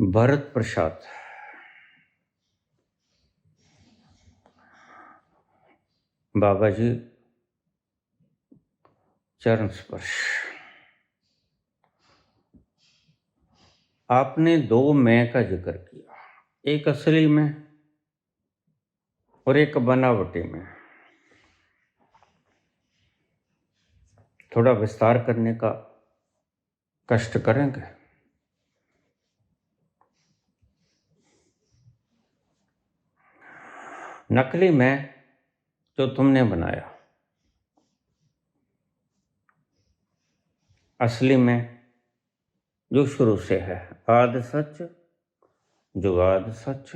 भरत प्रसाद। बाबा जी चरण स्पर्श। आपने दो मैं का जिक्र किया, एक असली में और एक बनावटी में। थोड़ा विस्तार करने का कष्ट करेंगे। नकली मैं जो तुमने बनाया, असली में जो शुरू से है, आद सच जुगाद सच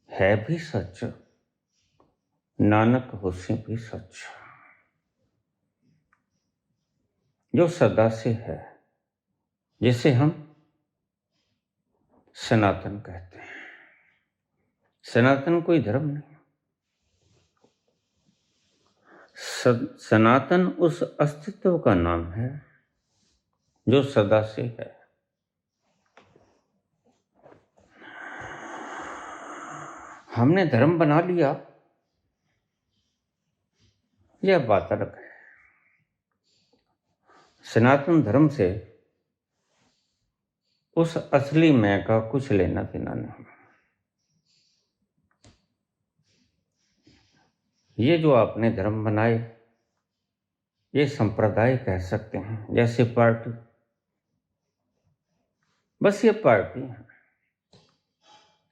है भी सच, नानक होसे भी सच, जो सदा से है, जिसे हम सनातन कहते हैं। सनातन कोई धर्म नहीं, सनातन उस अस्तित्व का नाम है जो सदा से है। हमने धर्म बना लिया, यह बात अलग है। सनातन धर्म से उस असली मैं का कुछ लेना देना नहीं। ये जो आपने धर्म बनाए, ये संप्रदाय कह सकते हैं, जैसे पार्टी। बस ये पार्टी है,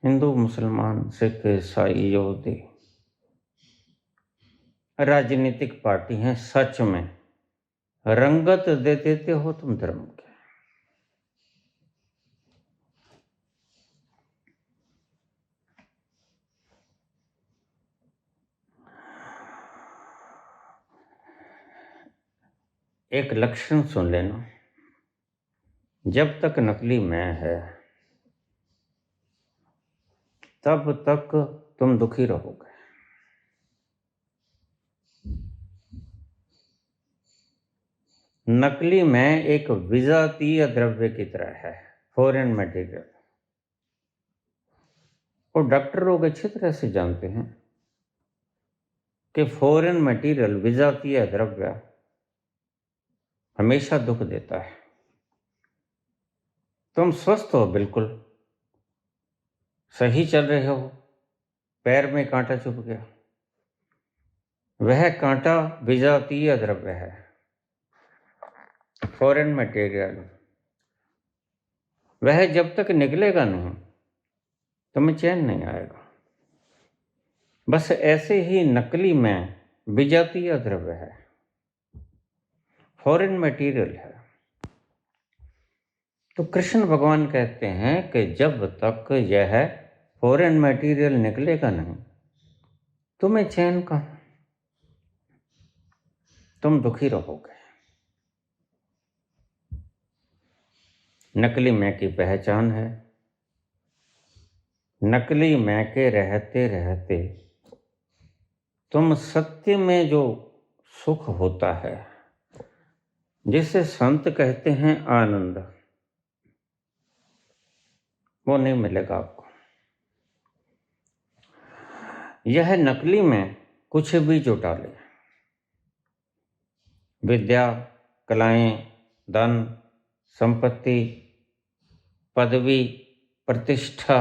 हिंदू मुसलमान सिख ईसाई यहूदी, राजनीतिक पार्टी है। सच में रंगत दे देते हो तुम धर्म के। एक लक्षण सुन लेना, जब तक नकली मैं है तब तक तुम दुखी रहोगे। नकली मैं एक विजातीय द्रव्य की तरह है, फॉरेन मटेरियल। और डॉक्टर लोग अच्छी तरह से जानते हैं कि फॉरेन मटेरियल, विजातीय द्रव्य हमेशा दुख देता है। तुम स्वस्थ हो, बिल्कुल सही चल रहे हो, पैर में कांटा चुभ गया, वह कांटा विजातीय द्रव्य है, फॉरेन मटेरियल। वह जब तक निकलेगा नहीं तुम्हें चैन नहीं आएगा। बस ऐसे ही नकली में विजातीय द्रव्य है, फॉरेन मटेरियल है। तो कृष्ण भगवान कहते हैं कि जब तक यह फॉरेन मटेरियल निकलेगा नहीं तुम्हें चैन कहां, तुम दुखी रहोगे। नकली मैं की पहचान है, नकली मैं के रहते रहते तुम सत्य में जो सुख होता है, जिसे संत कहते हैं आनंद, वो नहीं मिलेगा आपको। यह नकली में कुछ भी जुटा ले, विद्या, कलाएं, धन, संपत्ति, पदवी, प्रतिष्ठा,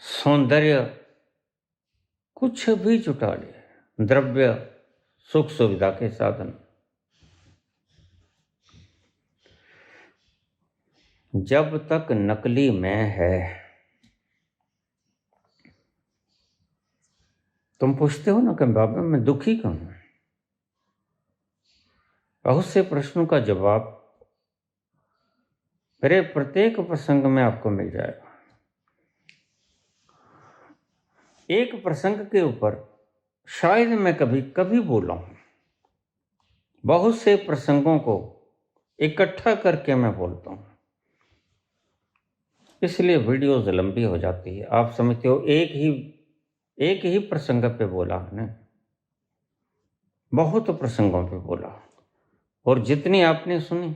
सौंदर्य, कुछ भी जुटा ले, द्रव्य, सुख सुविधा के साधन, जब तक नकली मैं है। तुम पूछते हो ना कि बाबा मैं दुखी क्यों हूं, बहुत से प्रश्नों का जवाब मेरे प्रत्येक प्रसंग में आपको मिल जाएगा। एक प्रसंग के ऊपर शायद मैं कभी बोला हूं, बहुत से प्रसंगों को इकट्ठा करके मैं बोलता हूं, इसलिए वीडियोज लंबी हो जाती है। आप समझते हो एक ही प्रसंग पे बोला है, बहुत प्रसंगों पे बोला, और जितनी आपने सुनी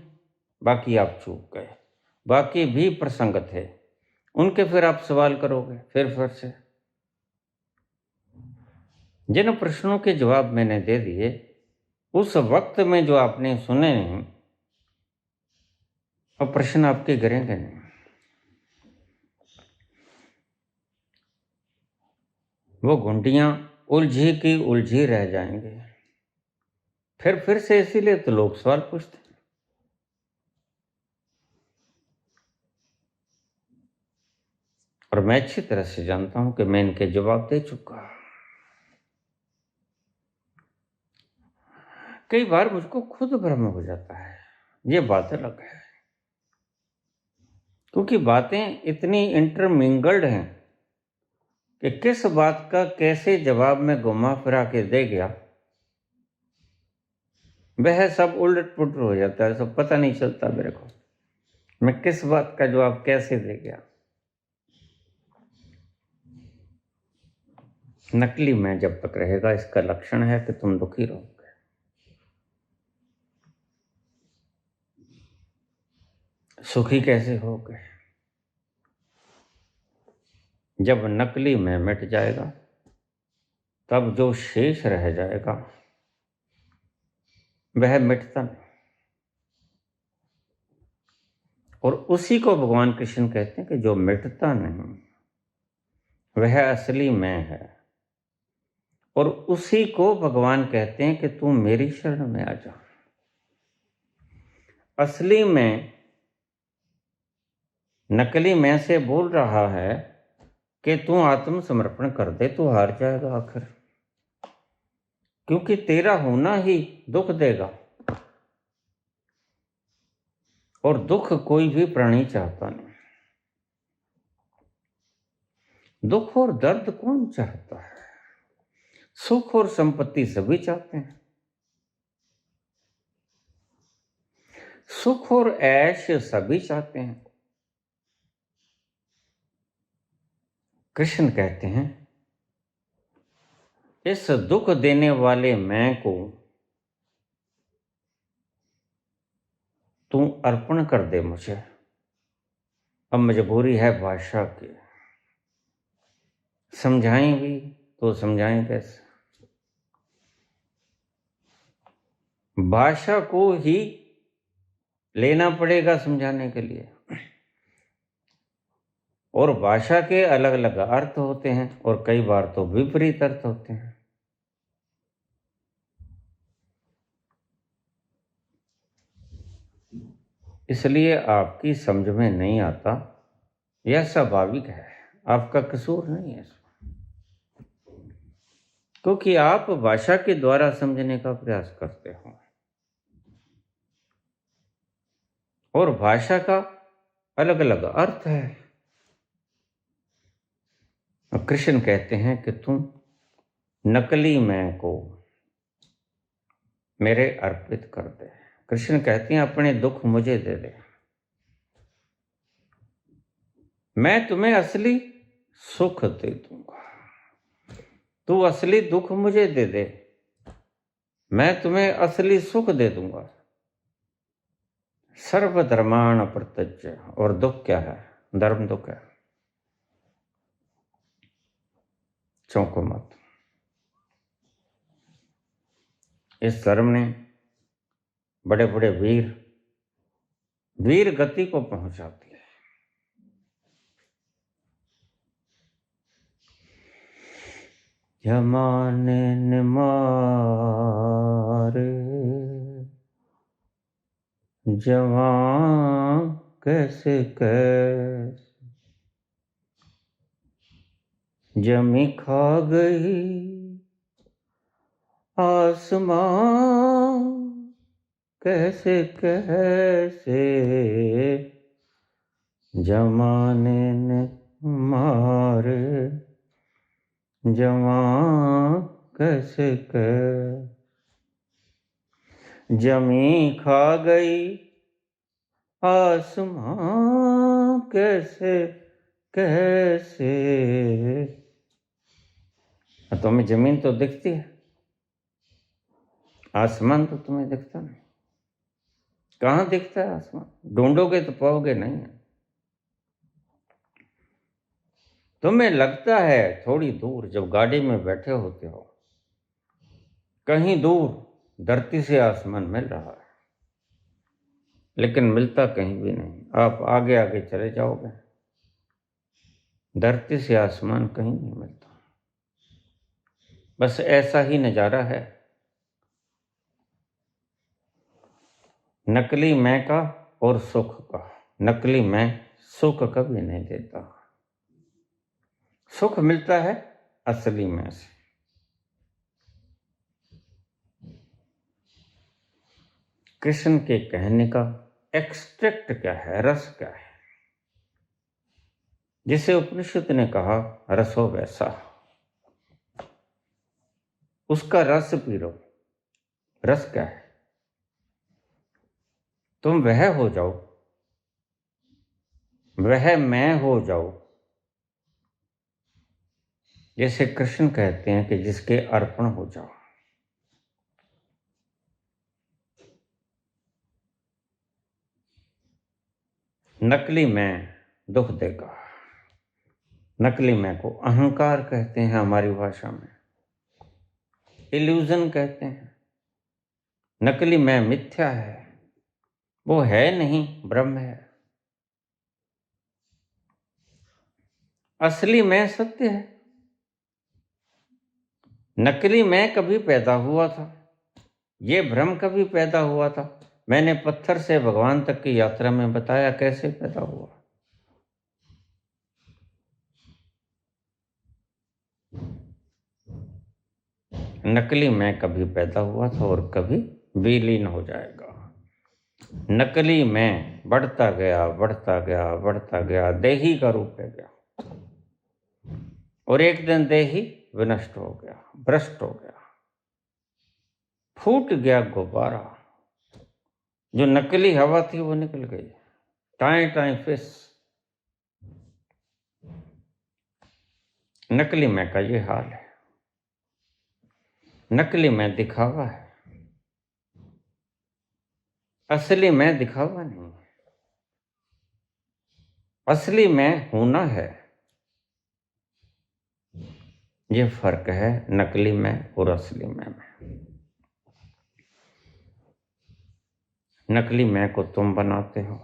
बाकी आप चूक गए। बाकी भी प्रसंग थे, उनके फिर आप सवाल करोगे फिर से। जिन प्रश्नों के जवाब मैंने दे दिए उस वक्त में जो आपने सुने नहीं, अब प्रश्न आपके गिरेंगे नहीं। वो घुंडियां उलझी की उलझी रह जाएंगे। फिर से इसीलिए तो लोग सवाल पूछते हैं। और मैं अच्छी तरह से जानता हूं कि मैं इनके जवाब दे चुका। कई बार मुझको खुद भ्रम हो जाता है, ये बात अलग है, क्योंकि बातें इतनी इंटरमिंगल्ड हैं कि किस बात का कैसे जवाब में घुमा फिरा के दे गया, वह सब उलट पुलट हो जाता है। सब पता नहीं चलता मेरे को मैं किस बात का जवाब कैसे दे गया। नकली मैं जब तक रहेगा, इसका लक्षण है कि तुम दुखी रहोगे। सुखी कैसे होगे? जब नकली मैं मिट जाएगा, तब जो शेष रह जाएगा वह मिटता नहीं। और उसी को भगवान कृष्ण कहते हैं कि जो मिटता नहीं वह असली मैं है। और उसी को भगवान कहते हैं कि तू मेरी शरण में आ जा। असली मैं नकली मैं से बोल रहा है कि तू आत्मसमर्पण कर दे, तू हार जाएगा आखिर, क्योंकि तेरा होना ही दुख देगा। और दुख कोई भी प्राणी चाहता नहीं। दुख और दर्द कौन चाहता है? सुख और संपत्ति सभी चाहते हैं। सुख और ऐश सभी चाहते हैं। कृष्ण कहते हैं इस दुख देने वाले मैं को तू अर्पण कर दे मुझे। अब मजबूरी है भाषा की, समझाएं भी तो समझाएं कैसे? भाषा को ही लेना पड़ेगा समझाने के लिए। और भाषा के अलग अलग अर्थ होते हैं और कई बार तो विपरीत अर्थ होते हैं। इसलिए आपकी समझ में नहीं आता, यह स्वाभाविक है, आपका कसूर नहीं है, क्योंकि आप भाषा के द्वारा समझने का प्रयास करते हो। और भाषा का अलग अलग अर्थ है। कृष्ण कहते हैं कि तुम नकली मैं को मेरे अर्पित कर दे। कृष्ण कहते हैं अपने दुख मुझे दे दे, मैं तुम्हें असली सुख दे दूंगा। तू असली दुख मुझे दे दे, मैं तुम्हें असली सुख दे दूंगा। सर्वधर्माण परित्यज्य। और दुख क्या है? धर्म दुख है। चौंको मत। इस धर्म ने बड़े बड़े वीर गति को पहुंचाती है। जमाने ने मारे जवान कैसे कैसे, जमी खा गई आसमां कैसे कैसे, जमाने ने मारे जवान कैसे कैसे, जमी खा गई आसमां कैसे कैसे। तुम्हें जमीन तो दिखती है, आसमान तो तुम्हें दिखता नहीं। कहाँ दिखता है आसमान? ढूंढोगे तो पाओगे नहीं। तुम्हें लगता है थोड़ी दूर, जब गाड़ी में बैठे होते हो, कहीं दूर धरती से आसमान मिल रहा है, लेकिन मिलता कहीं भी नहीं। आप आगे आगे चले जाओगे, धरती से आसमान कहीं नहीं मिलता। बस ऐसा ही नजारा है नकली मैं का और सुख का। नकली मैं सुख कभी नहीं देता। सुख मिलता है असली मैं से। कृष्ण के कहने का एक्सट्रैक्ट क्या है, रस क्या है, जिसे उपनिषद ने कहा रसो वैसा, उसका रस पी लो। रस क्या है? तुम वह हो जाओ, वह मैं हो जाओ, जैसे कृष्ण कहते हैं कि जिसके अर्पण हो जाओ। नकली मैं दुख देगा। नकली मैं को अहंकार कहते हैं हमारी भाषा में, इल्यूजन कहते हैं। नकली मैं मिथ्या है, वो है नहीं, ब्रह्म है। असली मैं सत्य है। नकली मैं कभी पैदा हुआ था, ये भ्रम कभी पैदा हुआ था। मैंने पत्थर से भगवान तक की यात्रा में बताया कैसे पैदा हुआ। नकली मैं कभी पैदा हुआ था और कभी विलीन हो जाएगा। नकली मैं बढ़ता गया, बढ़ता गया, बढ़ता गया, देही का रूप ले गया, और एक दिन देही विनष्ट हो गया, भ्रष्ट हो गया, फूट गया गुब्बारा। जो नकली हवा थी वो निकल गई, टाई टाई फिस। नकली मैं का ये हाल है। नकली मैं दिखावा है, असली मैं दिखावा नहीं। असली मैं होना है। ये फर्क है नकली मैं और असली मैं में। नकली मैं को तुम बनाते हो,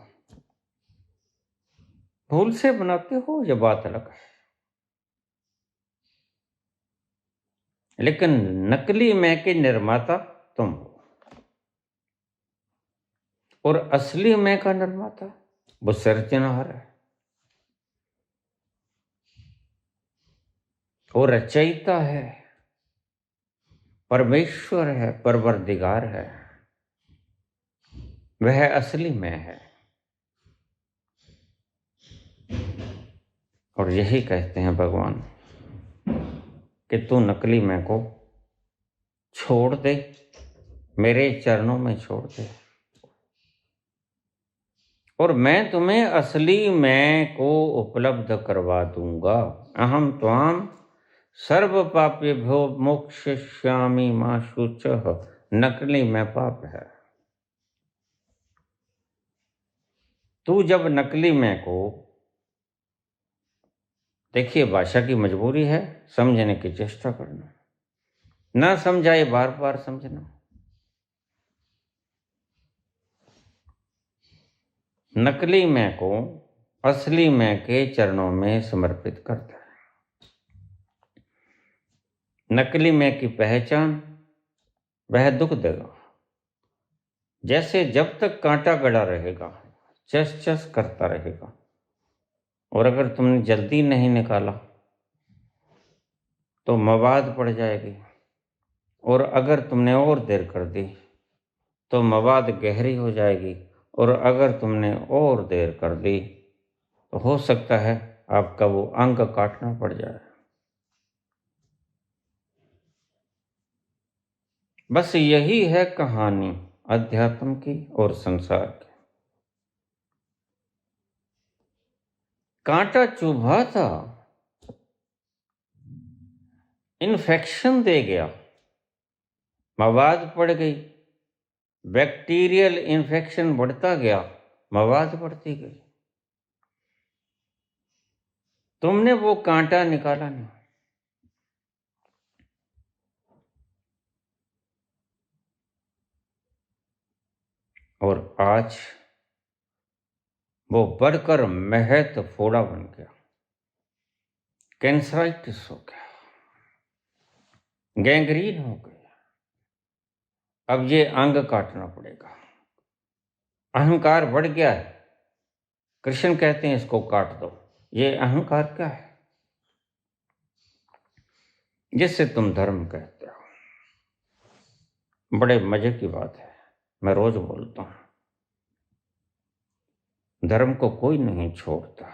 भूल से बनाते हो, ये बात अलग है। लेकिन नकली मैं के निर्माता तुम हो, और असली मैं का निर्माता वो सृजनहार है, वो रचयिता है, परमेश्वर है, परवरदिगार है। वह असली मैं है। और यही कहते हैं भगवान कि तू नकली मैं को छोड़ दे, मेरे चरणों में छोड़ दे, और मैं तुम्हें असली मैं को उपलब्ध करवा दूंगा। अहम त्वाम सर्व पापेभ्यो मोक्षयिष्यामि मा शुचः। नकली मैं पाप है। तू जब नकली मैं को, देखिए भाषा की मजबूरी है, समझने की चेष्टा करना, ना समझाए बार बार समझना। नकली मैं को असली मैं के चरणों में समर्पित करता है। नकली मैं की पहचान, वह दुख देगा। जैसे जब तक कांटा गड़ा रहेगा, चस चस करता रहेगा, और अगर तुमने जल्दी नहीं निकाला तो मवाद पड़ जाएगी, और अगर तुमने और देर कर दी तो मवाद गहरी हो जाएगी, और अगर तुमने और देर कर दी तो हो सकता है आपका वो अंग काटना पड़ जाए। बस यही है कहानी अध्यात्म की और संसार की। कांटा चुभा था, इन्फेक्शन दे गया, मवाद पड़ गई, बैक्टीरियल इन्फेक्शन बढ़ता गया, मवाद बढ़ती गई। तुमने वो कांटा निकाला नहीं। और आज वो बढ़कर महत फोड़ा बन गया, कैंसराइटिस हो गया, गैंग्रीन हो गया। अब ये अंग काटना पड़ेगा। अहंकार बढ़ गया है। कृष्ण कहते हैं इसको काट दो। ये अहंकार क्या है? जिससे तुम धर्म कहते हो। बड़े मजे की बात है, मैं रोज बोलता हूं, धर्म को कोई नहीं छोड़ता।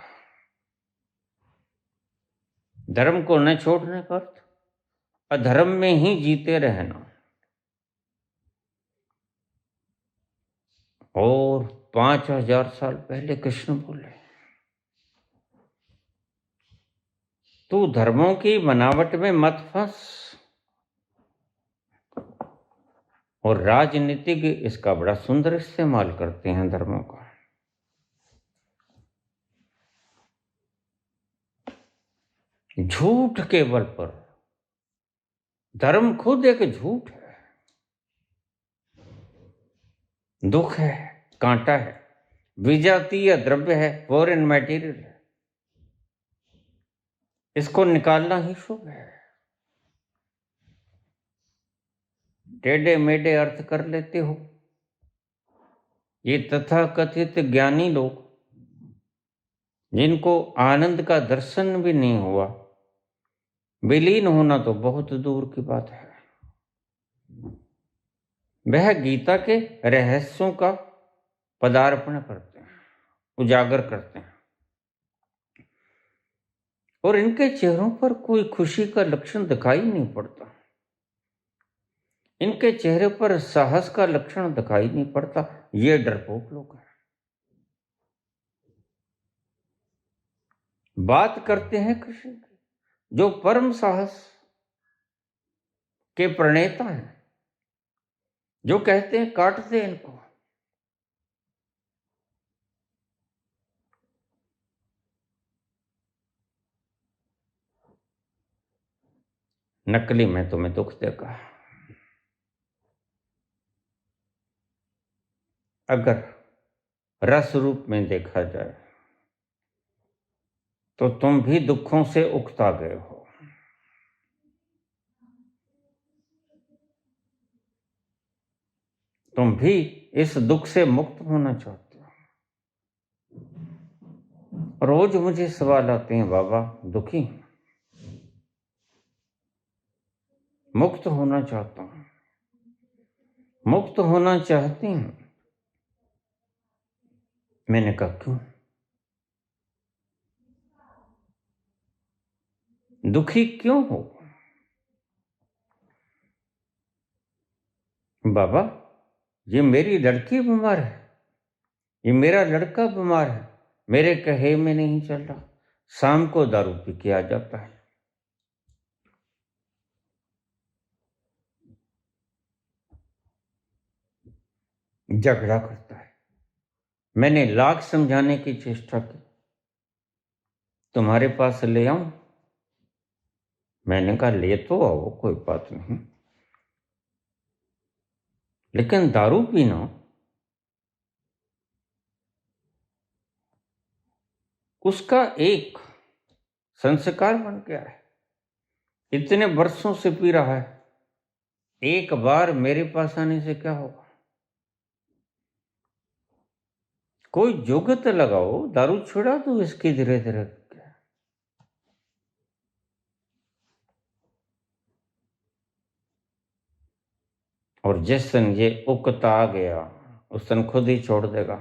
धर्म को न छोड़ने का अर्थ अधर्म में ही जीते रहना। और 5000 साल पहले कृष्ण बोले, तू धर्मों की बनावट में मत फंस। और राजनीतिक इसका बड़ा सुंदर इस्तेमाल करते हैं धर्मों का। झूठ के बल पर। धर्म खुद एक झूठ है, दुख है, कांटा है, विजातीय द्रव्य है, फॉरेन मटेरियल है। इसको निकालना ही शुभ है। टेढ़े मेढ़े अर्थ कर लेते हो। ये तथाकथित ज्ञानी लोग, जिनको आनंद का दर्शन भी नहीं हुआ, विलीन होना तो बहुत दूर की बात है, वह गीता के रहस्यों का पदार्पण करते हैं, उजागर करते हैं। और इनके चेहरों पर कोई खुशी का लक्षण दिखाई नहीं पड़ता। इनके चेहरे पर साहस का लक्षण दिखाई नहीं पड़ता। ये डरपोक लोग हैं। बात करते हैं कृष्ण की, जो परम साहस के प्रणेता हैं, जो कहते हैं काट दे इनको। नकली में तुम्हें दुख देगा। अगर रस रूप में देखा जाए तो तुम भी दुखों से उकता गए हो। तुम भी इस दुख से मुक्त होना चाहते हो। रोज मुझे सवाल आते हैं, बाबा दुखी हूं, मुक्त होना चाहता हूं, मुक्त होना चाहती हूं। मैंने कहा क्यों? दुखी क्यों हो? बाबा ये मेरी लड़की बीमार है, ये मेरा लड़का बीमार है, मेरे कहे में नहीं चल रहा, शाम को दारू पी के आ जाता है। झगड़ा करता है। मैंने लाख समझाने की चेष्टा की, तुम्हारे पास ले आऊं? मैंने कहा ले तो आओ, कोई बात नहीं, लेकिन दारू पीना उसका एक संस्कार बन गया है। इतने वर्षों से पी रहा है, एक बार मेरे पास आने से क्या होगा? कोई जुगत लगाओ, दारू छुड़ा दो इसकी धीरे धीरे। और जिस दिन ये उकता आ गया, उस दिन खुद ही छोड़ देगा।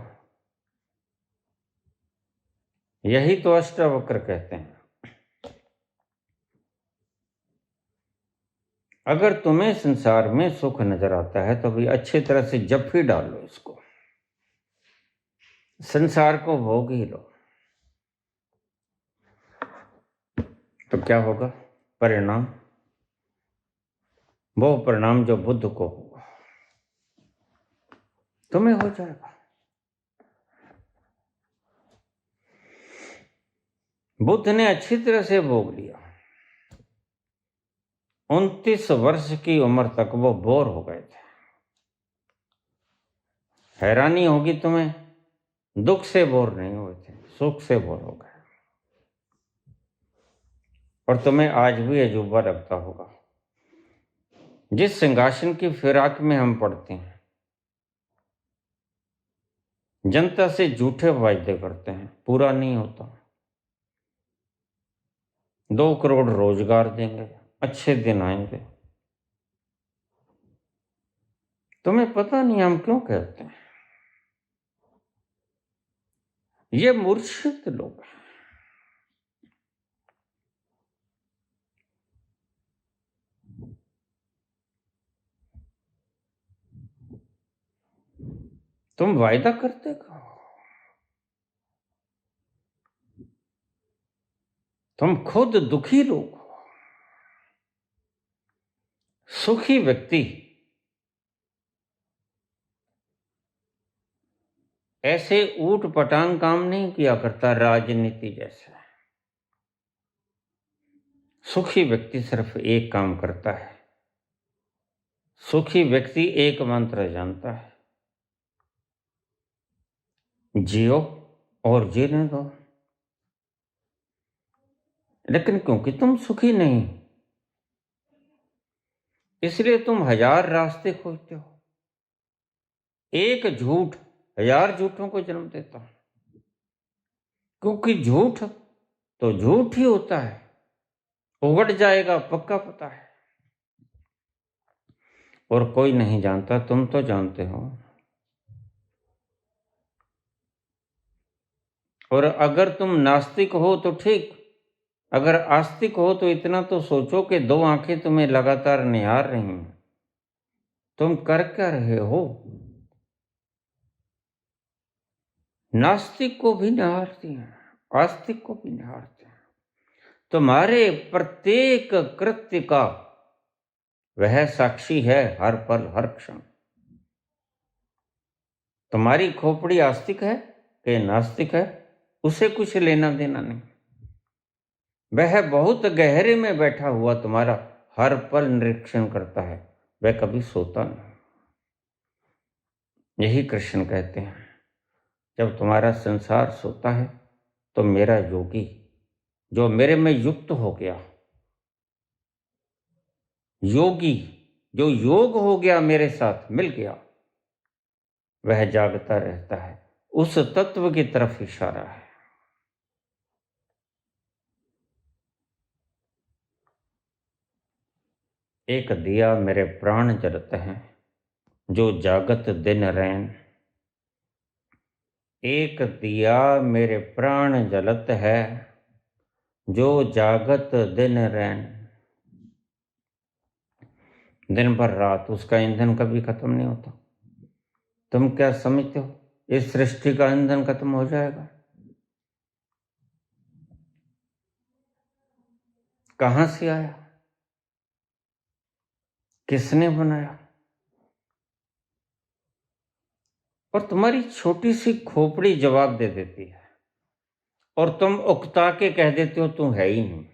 यही तो अष्टावक्र कहते हैं। अगर तुम्हें संसार में सुख नजर आता है तो भी अच्छी तरह से जप्फी डाल लो इसको, संसार को भोग ही लो। तो क्या होगा परिणाम? वो परिणाम जो बुद्ध को हुआ। तुम्हें हो जाएगा। बुद्ध ने अच्छी तरह से भोग लिया। 29 वर्ष की उम्र तक वो बोर हो गए थे। हैरानी होगी तुम्हें, दुख से बोर नहीं हुए थे, सुख से बोर हो गए। और तुम्हें आज भी अजूबा लगता होगा, जिस सिंहासन की फिराक में हम पड़ते हैं, जनता से झूठे वायदे करते हैं, पूरा नहीं होता। 2 करोड़ रोजगार देंगे, अच्छे दिन आएंगे। तुम्हें पता नहीं हम क्यों कहते हैं, ये मूर्छित लोग हैं। तुम वायदा करते हो, तुम खुद दुखी लोग हो। सुखी व्यक्ति ऐसे ऊट पटांग काम नहीं किया करता, राजनीति जैसे। सुखी व्यक्ति सिर्फ एक काम करता है, सुखी व्यक्ति एक मंत्र जानता है, जियो और जीने दो। लेकिन क्योंकि तुम सुखी नहीं, इसलिए तुम 1000 रास्ते खोजते हो। एक झूठ 1000 झूठों को जन्म देता है, क्योंकि झूठ तो झूठ ही होता है, उगड़ जाएगा पक्का पता है। और कोई नहीं जानता, तुम तो जानते हो। और अगर तुम नास्तिक हो तो ठीक, अगर आस्तिक हो तो इतना तो सोचो कि 2 आंखें तुम्हें लगातार निहार रही हैं, तुम कर क्या रहे हो। नास्तिक को भी निहारती हैं, आस्तिक को भी निहारते हैं। तुम्हारे प्रत्येक कृत्य का वह साक्षी है, हर पल हर क्षण। तुम्हारी खोपड़ी आस्तिक है कि नास्तिक है, उसे कुछ लेना देना नहीं। वह बहुत गहरे में बैठा हुआ तुम्हारा हर पल निरीक्षण करता है, वह कभी सोता नहीं। यही कृष्ण कहते हैं, जब तुम्हारा संसार सोता है तो मेरा योगी, जो मेरे में युक्त हो गया, योगी जो योग हो गया, मेरे साथ मिल गया, वह जागता रहता है। उस तत्व की तरफ इशारा है। एक दिया मेरे प्राण जलते हैं, जो जागत दिन रैन। एक दिया मेरे प्राण जलत है, जो जागत दिन रैन। दिन भर रात, उसका ईंधन कभी खत्म नहीं होता। तुम क्या समझते हो इस सृष्टि का ईंधन खत्म हो जाएगा? कहां से आया, किसने बनाया? और तुम्हारी छोटी सी खोपड़ी जवाब दे देती है, और तुम उकता के कह देते हो तू है ही नहीं।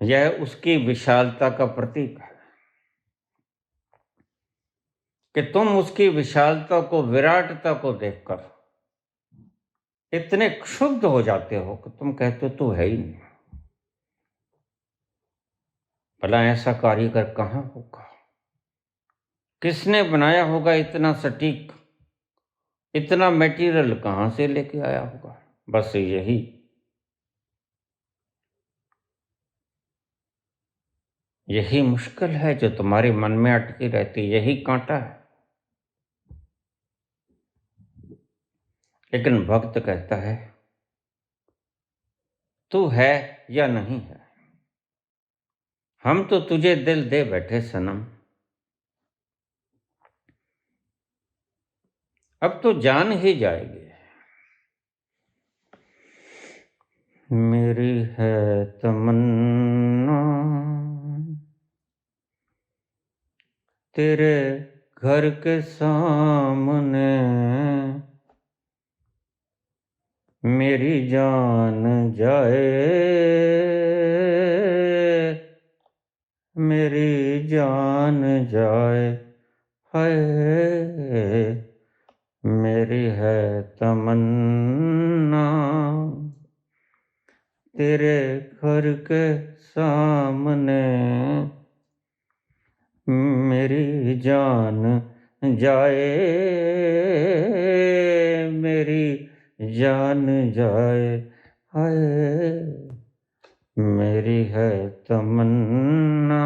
यह उसकी विशालता का प्रतीक है कि तुम उसकी विशालता को, विराटता को देखकर इतने क्षुब्ध हो जाते हो कि तुम कहते हो तू है ही नहीं। भला ऐसा कारीगर कहां होगा? किसने बनाया होगा इतना सटीक? इतना मटेरियल कहां से लेके आया होगा? बस यही मुश्किल है जो तुम्हारे मन में अटकी रहती, यही कांटा है। लेकिन भक्त कहता है तू है या नहीं है, हम तो तुझे दिल दे बैठे सनम। अब तो जान ही जाएगी। मेरी है तमन्ना तेरे घर के सामने मेरी जान जाए, मेरी जान जाए, हाय मेरी है तमन्ना, तेरे घर के सामने मेरी जान जाए, मेरी जान जाए, हाय मेरी है तमन्ना।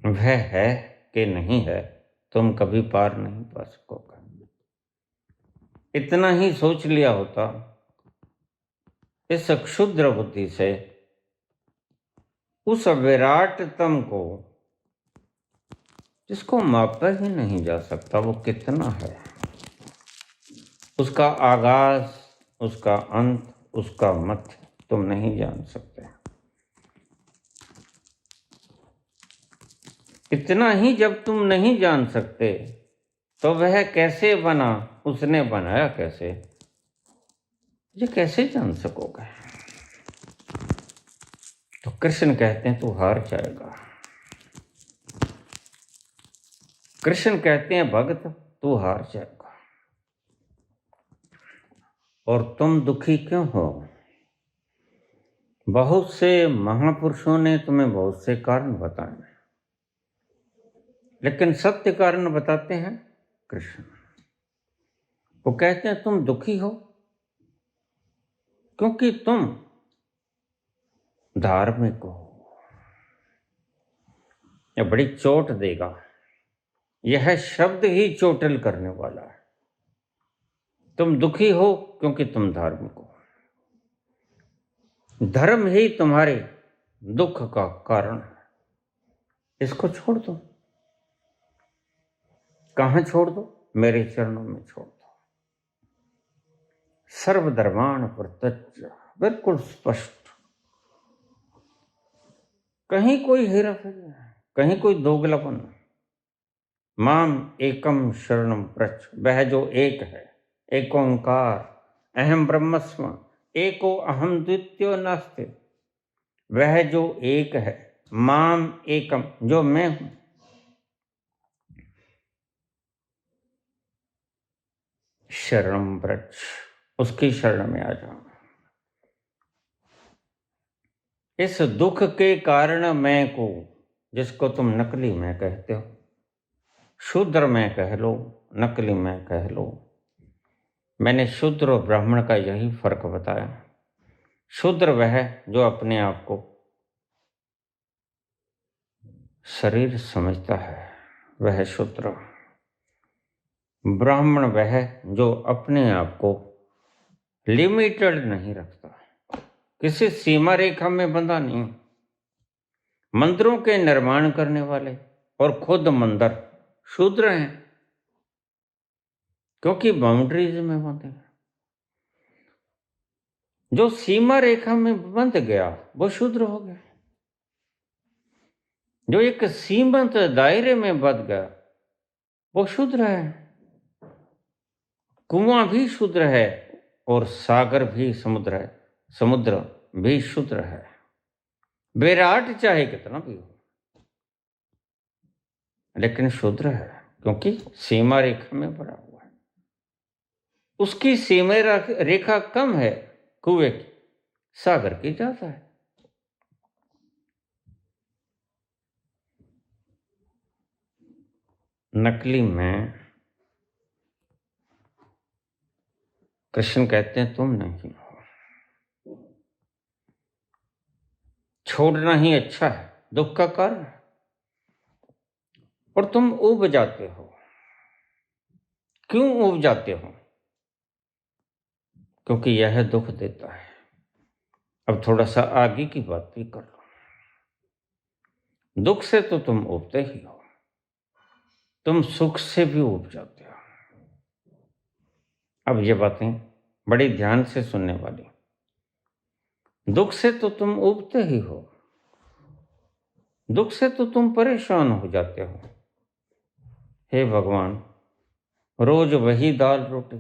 वह है कि नहीं है, तुम कभी पार नहीं पा सकोगे। इतना ही सोच लिया होता इस क्षुद्र बुद्धि से, उस विराटतम को जिसको मापा ही नहीं जा सकता वो कितना है, उसका आगाज, उसका अंत, उसका मध्य तुम नहीं जान सकते। इतना ही जब तुम नहीं जान सकते तो वह कैसे बना, उसने बनाया कैसे, ये कैसे जान सकोगे। तो कृष्ण कहते हैं तू हार जाएगा। कृष्ण कहते हैं भक्त तू हार जाएगा। और तुम दुखी क्यों हो? बहुत से महापुरुषों ने तुम्हें बहुत से कारण बताए, लेकिन सत्य कारण बताते हैं कृष्ण। वो कहते हैं तुम दुखी हो क्योंकि तुम धार्मिक हो। यह बड़ी चोट देगा, यह शब्द ही चोटिल करने वाला है। तुम दुखी हो क्योंकि तुम धार्मिक हो। धर्म ही तुम्हारे दुख का कारण है। इसको छोड़ दो। कहां छोड़ दो? मेरे चरणों में छोड़ दो। सर्वधर्माण परित्यज्य, बिल्कुल स्पष्ट। कहीं कोई हेराफेरी, कहीं कोई दोगलापन। माम एकम शरणम व्रज, वह जो एक है, एक ओंकार, अहम ब्रह्मस्म, एको अहम द्वितीयो नास्ति, वह जो एक है, माम एकम, जो मैं हूं, शरणम व्रज, उसकी शरण में आ जाओ। इस दुख के कारण मैं को, जिसको तुम नकली मैं कहते हो, शूद्र मैं कह लो, नकली मैं कह लो, मैंने शूद्र और ब्राह्मण का यही फर्क बताया। शूद्र वह जो अपने आप को शरीर समझता है, वह शूद्र। ब्राह्मण वह जो अपने आप को लिमिटेड नहीं रखता, किसी सीमा रेखा में बंधा नहीं। मंदिरों के निर्माण करने वाले और खुद मंदिर शूद्र हैं, क्योंकि बाउंड्रीज में बंधे। जो सीमा रेखा में बंध गया वो शूद्र हो गया। जो एक सीमित दायरे में बंध गया वो शूद्र है। कुआं भी शूद्र है और सागर भी समुद्र है, समुद्र भी शूद्र है। विराट चाहे कितना भी हो, लेकिन शूद्र है, क्योंकि सीमा रेखा में पड़ा हुआ है। उसकी सीमा रेखा कम है कुएं की, सागर की ज्यादा है। नकली में कृष्ण कहते हैं तुम नहीं हो। छोड़ना ही अच्छा है, दुख का कारण है। और तुम ऊब जाते हो। क्यों ऊब जाते हो? क्योंकि यह दुख देता है। अब थोड़ा सा आगे की बात भी कर लो। दुख से तो तुम ऊबते ही हो, तुम सुख से भी ऊब जाते हो। अब ये बातें बड़ी ध्यान से सुनने वाली। दुख से तो तुम उबते ही हो, दुख से तो तुम परेशान हो जाते हो। हे भगवान, रोज वही दाल रोटी,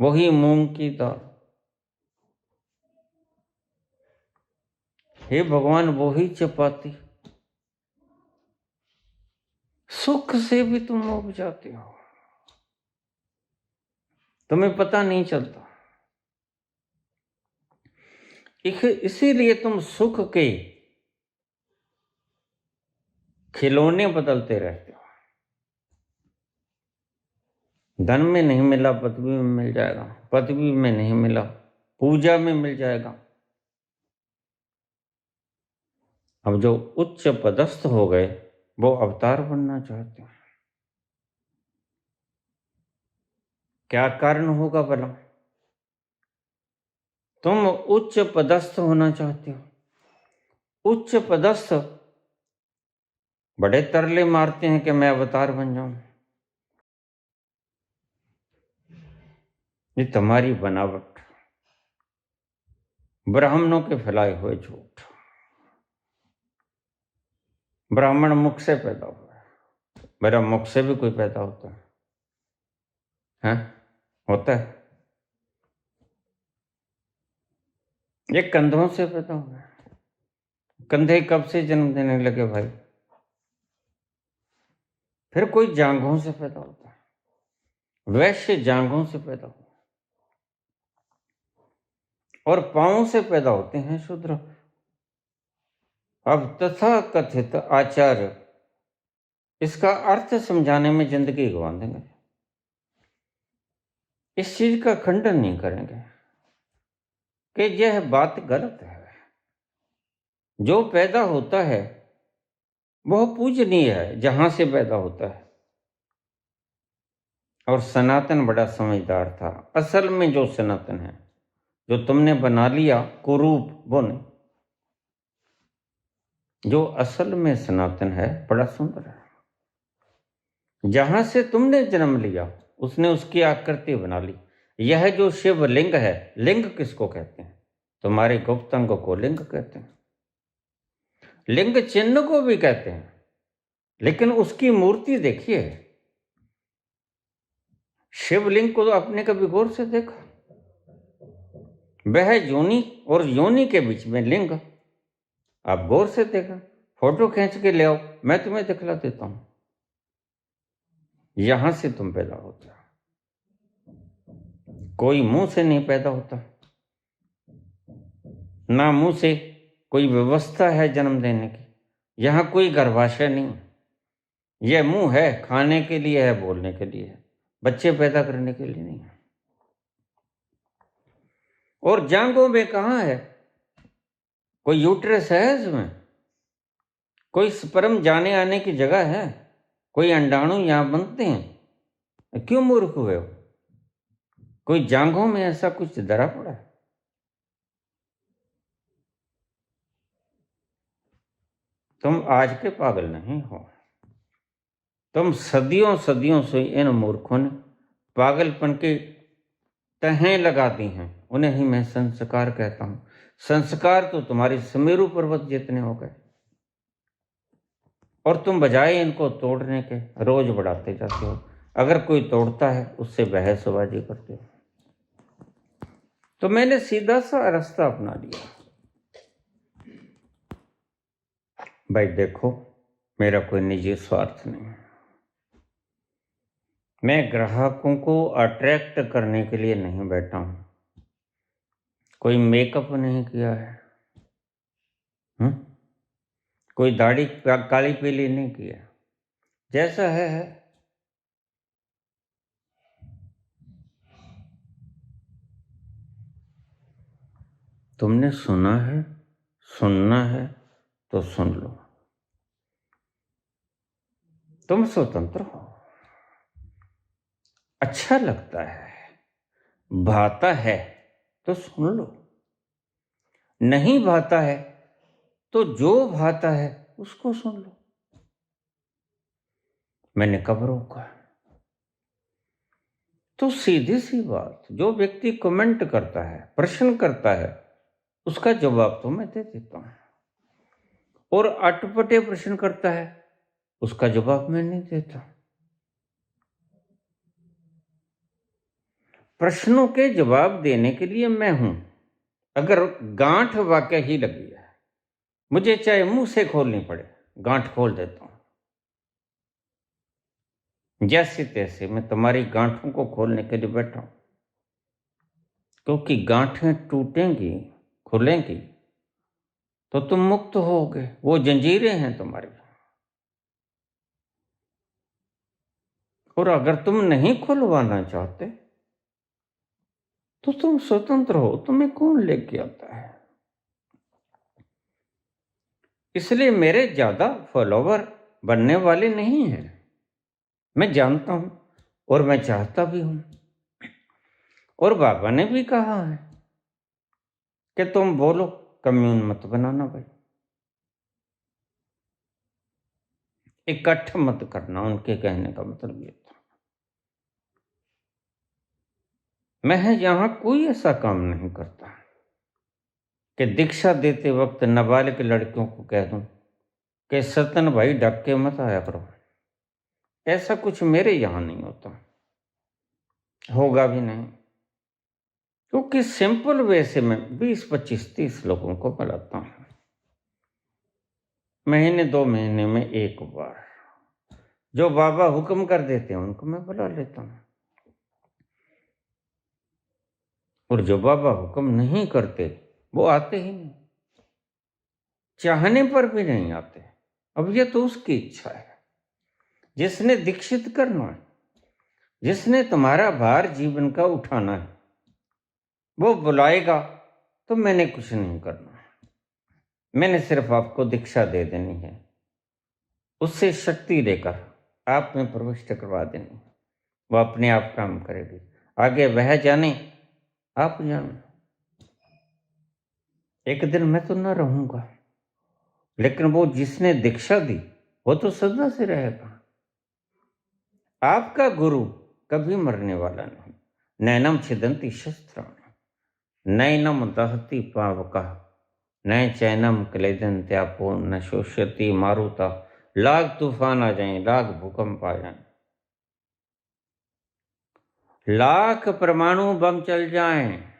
वही मूंग की दाल। हे भगवान, वही चपाती। सुख से भी तुम उब जाते हो, तुम्हें पता नहीं चलता। इसीलिए तुम सुख के खिलौने बदलते रहते हो। धन में नहीं मिला, पदवी में मिल जाएगा, पदवी में नहीं मिला, पूजा में मिल जाएगा। अब जो उच्च पदस्थ हो गए वो अवतार बनना चाहते हैं। क्या कारण होगा भला? तुम उच्च पदस्थ होना चाहते हो। उच्च पदस्थ बड़े तरले मारते हैं कि मैं अवतार बन जाऊं। ये तुम्हारी बनावट, ब्राह्मणों के फैलाए हुए झूठ। ब्राह्मण मुख से पैदा हुआ है, मेरा मुख से भी कोई पैदा होता है? हैं? होता है? ये कंधों से पैदा हुआ है। कंधे कब से जन्म देने लगे भाई? फिर कोई जांघों से पैदा होता है, वैश्य जांघों से पैदा हुआ, और पांवों से पैदा होते हैं शूद्र। अब तथा कथित आचार्य इसका अर्थ समझाने में जिंदगी गंवा देंगे, इस चीज का खंडन नहीं करेंगे कि यह बात गलत है। जो पैदा होता है वह पूजनीय है जहां से पैदा होता है। और सनातन बड़ा समझदार था। असल में जो सनातन है, जो तुमने बना लिया कुरूप, वो नहीं। जो असल में सनातन है बड़ा सुंदर है। जहां से तुमने जन्म लिया उसने उसकी आकृति बना ली। यह जो शिवलिंग है, लिंग किसको कहते हैं? तुम्हारे गुप्त अंग को लिंग कहते हैं। लिंग चिन्ह को भी कहते हैं, लेकिन उसकी मूर्ति देखिए। शिवलिंग को तो आपने कभी गौर से देखा? वह योनि और योनि के बीच में लिंग। आप गौर से देखा, फोटो खींच के ले आओ, मैं तुम्हें दिखला देता हूं। यहां से तुम पैदा होते हो, कोई मुंह से नहीं पैदा होता, ना मुंह से कोई व्यवस्था है जन्म देने की। यहां कोई गर्भाशय नहीं। यह मुंह है खाने के लिए है, बोलने के लिए है, बच्चे पैदा करने के लिए नहीं है। और जांघों में कहां है? कोई यूट्रस है इसमें? कोई स्पर्म जाने आने की जगह है? कोई अंडाणु यहां बनते हैं? क्यों मूर्ख हुए हो? कोई जांघों में ऐसा कुछ धरा पड़ा है? तुम आज के पागल नहीं हो, तुम सदियों सदियों से इन मूर्खों ने पागलपन की तहें लगा दी हैं। उन्हें ही मैं संस्कार कहता हूं। संस्कार तो तुम्हारे सुमेरु पर्वत जितने हो गए, और तुम बजाय इनको तोड़ने के रोज बढ़ाते जाते हो। अगर कोई तोड़ता है उससे बहसबाजी करते हो। तो मैंने सीधा सा रास्ता अपना लिया। भाई देखो, मेरा कोई निजी स्वार्थ नहीं है। मैं ग्राहकों को अट्रैक्ट करने के लिए नहीं बैठा हूं। कोई मेकअप नहीं किया है, कोई दाढ़ी काली पीली नहीं किया, जैसा है। तुमने सुना है, सुनना है तो सुन लो। तुम स्वतंत्र हो। अच्छा लगता है, भाता है तो सुन लो, नहीं भाता है तो जो भाता है उसको सुन लो। मैंने कब रोका? तो सीधी सी बात, जो व्यक्ति कमेंट करता है, प्रश्न करता है, उसका जवाब तो मैं दे देता हूं। और अटपटे प्रश्न करता है, उसका जवाब मैं नहीं देता। प्रश्नों के जवाब देने के लिए मैं हूं। अगर गांठ वाकई ही लगी है, मुझे चाहे मुंह से खोलनी पड़े, गांठ खोल देता हूं। जैसे तैसे मैं तुम्हारी गांठों को खोलने के लिए बैठा हूं, क्योंकि गांठें टूटेंगी, खुलेंगी तो तुम मुक्त होगे। वो जंजीरें हैं तुम्हारी। और अगर तुम नहीं खुलवाना चाहते तो तुम स्वतंत्र हो, तुम्हें कौन लेके आता है। इसलिए मेरे ज्यादा फॉलोवर बनने वाले नहीं हैं। मैं जानता हूं और मैं चाहता भी हूं। और बाबा ने भी कहा है कि तुम बोलो, कम्यून मत बनाना भाई, इकट्ठ मत करना। उनके कहने का मतलब ये था। मैं यहां कोई ऐसा काम नहीं करता कि दीक्षा देते वक्त नाबालिग लड़कियों को कह दूं कि सतन भाई ढक के मत आया करो। ऐसा कुछ मेरे यहां नहीं होता, होगा भी नहीं। क्योंकि सिंपल वे से मैं 20, 25, 30 लोगों को बुलाता हूं, महीने 2 महीने में एक बार। जो बाबा हुक्म कर देते हैं उनको मैं बुला लेता हूं, और जो बाबा हुक्म नहीं करते वो आते ही नहीं, चाहने पर भी नहीं आते। अब ये तो उसकी इच्छा है। जिसने दीक्षित करना है, जिसने तुम्हारा भार जीवन का उठाना है, वो बुलाएगा तो मैंने कुछ नहीं करना। मैंने सिर्फ आपको दीक्षा दे देनी है, उससे शक्ति लेकर आप में प्रविष्ट करवा देनी। वो अपने आप काम करेगी। आगे वह जाने, आप जाने। एक दिन मैं तो न रहूंगा, लेकिन वो जिसने दीक्षा दी वो तो सदा से रहेगा। आपका गुरु कभी मरने वाला नहीं। नैनम छिदंती शस्त्राणि, नैनम दहति पावका, न चैनम क्लेदन्त्यापो, न शोष्यति मारुता। लाख तूफान आ जाएं, लाख भूकंप आ जाएं, लाख परमाणु बम चल जाएं,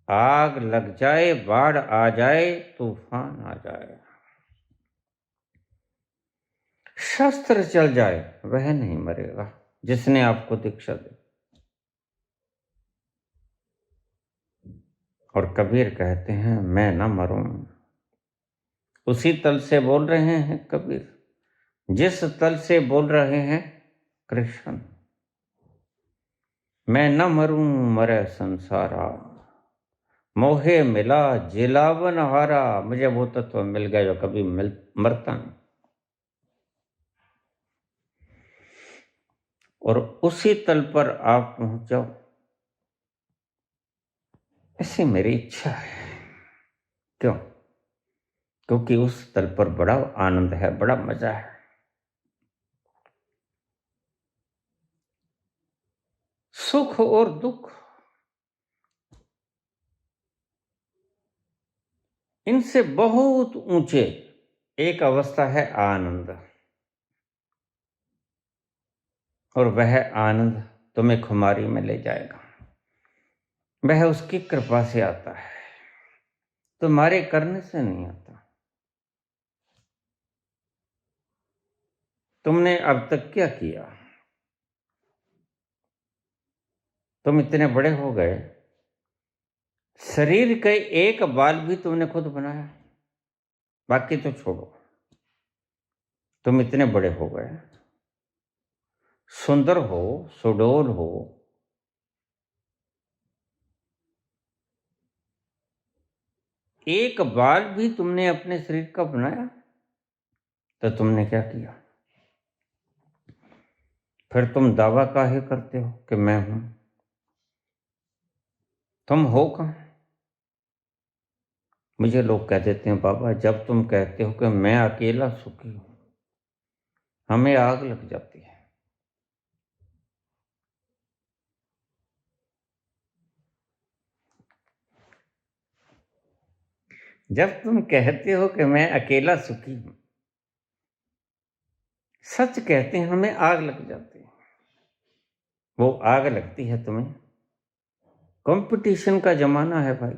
आग लग जाए, बाढ़ आ जाए, तूफान आ जाए, शस्त्र चल जाए, वह नहीं मरेगा जिसने आपको दीक्षा दी। और कबीर कहते हैं मैं न मरूं। उसी तल से बोल रहे हैं कबीर, जिस तल से बोल रहे हैं कृष्ण। मैं न मरूं मरे संसारा, मोहे मिला जिलावन हारा। मुझे वो तत्व मिल गया जो कभी मरता नहीं। और उसी तल पर आप पहुंच जाओ, ऐसी मेरी इच्छा है। क्यों? क्योंकि उस तल पर बड़ा आनंद है, बड़ा मजा है। सुख और दुख, इनसे बहुत ऊंचे एक अवस्था है आनंद। और वह आनंद तुम्हें खुमारी में ले जाएगा। वह उसकी कृपा से आता है, तुम्हारे करने से नहीं आता। तुमने अब तक क्या किया? तुम इतने बड़े हो गए, शरीर के एक बाल भी तुमने खुद बनाया, बाकी तो छोड़ो। तुम इतने बड़े हो गए, सुंदर हो, सुडोल हो, एक बाल भी तुमने अपने शरीर का बनाया, तो तुमने क्या किया? फिर तुम दावा काहे करते हो कि मैं हूं? तुम हो कहां? मुझे लोग कह देते हैं बाबा, जब तुम कहते हो कि मैं अकेला सुखी हूं, हमें आग लग जाती है। जब तुम कहते हो कि मैं अकेला सुखी हूं, सच कहते हैं हमें आग लग जाती है। वो आग लगती है तुम्हें। कंपटीशन का जमाना है भाई,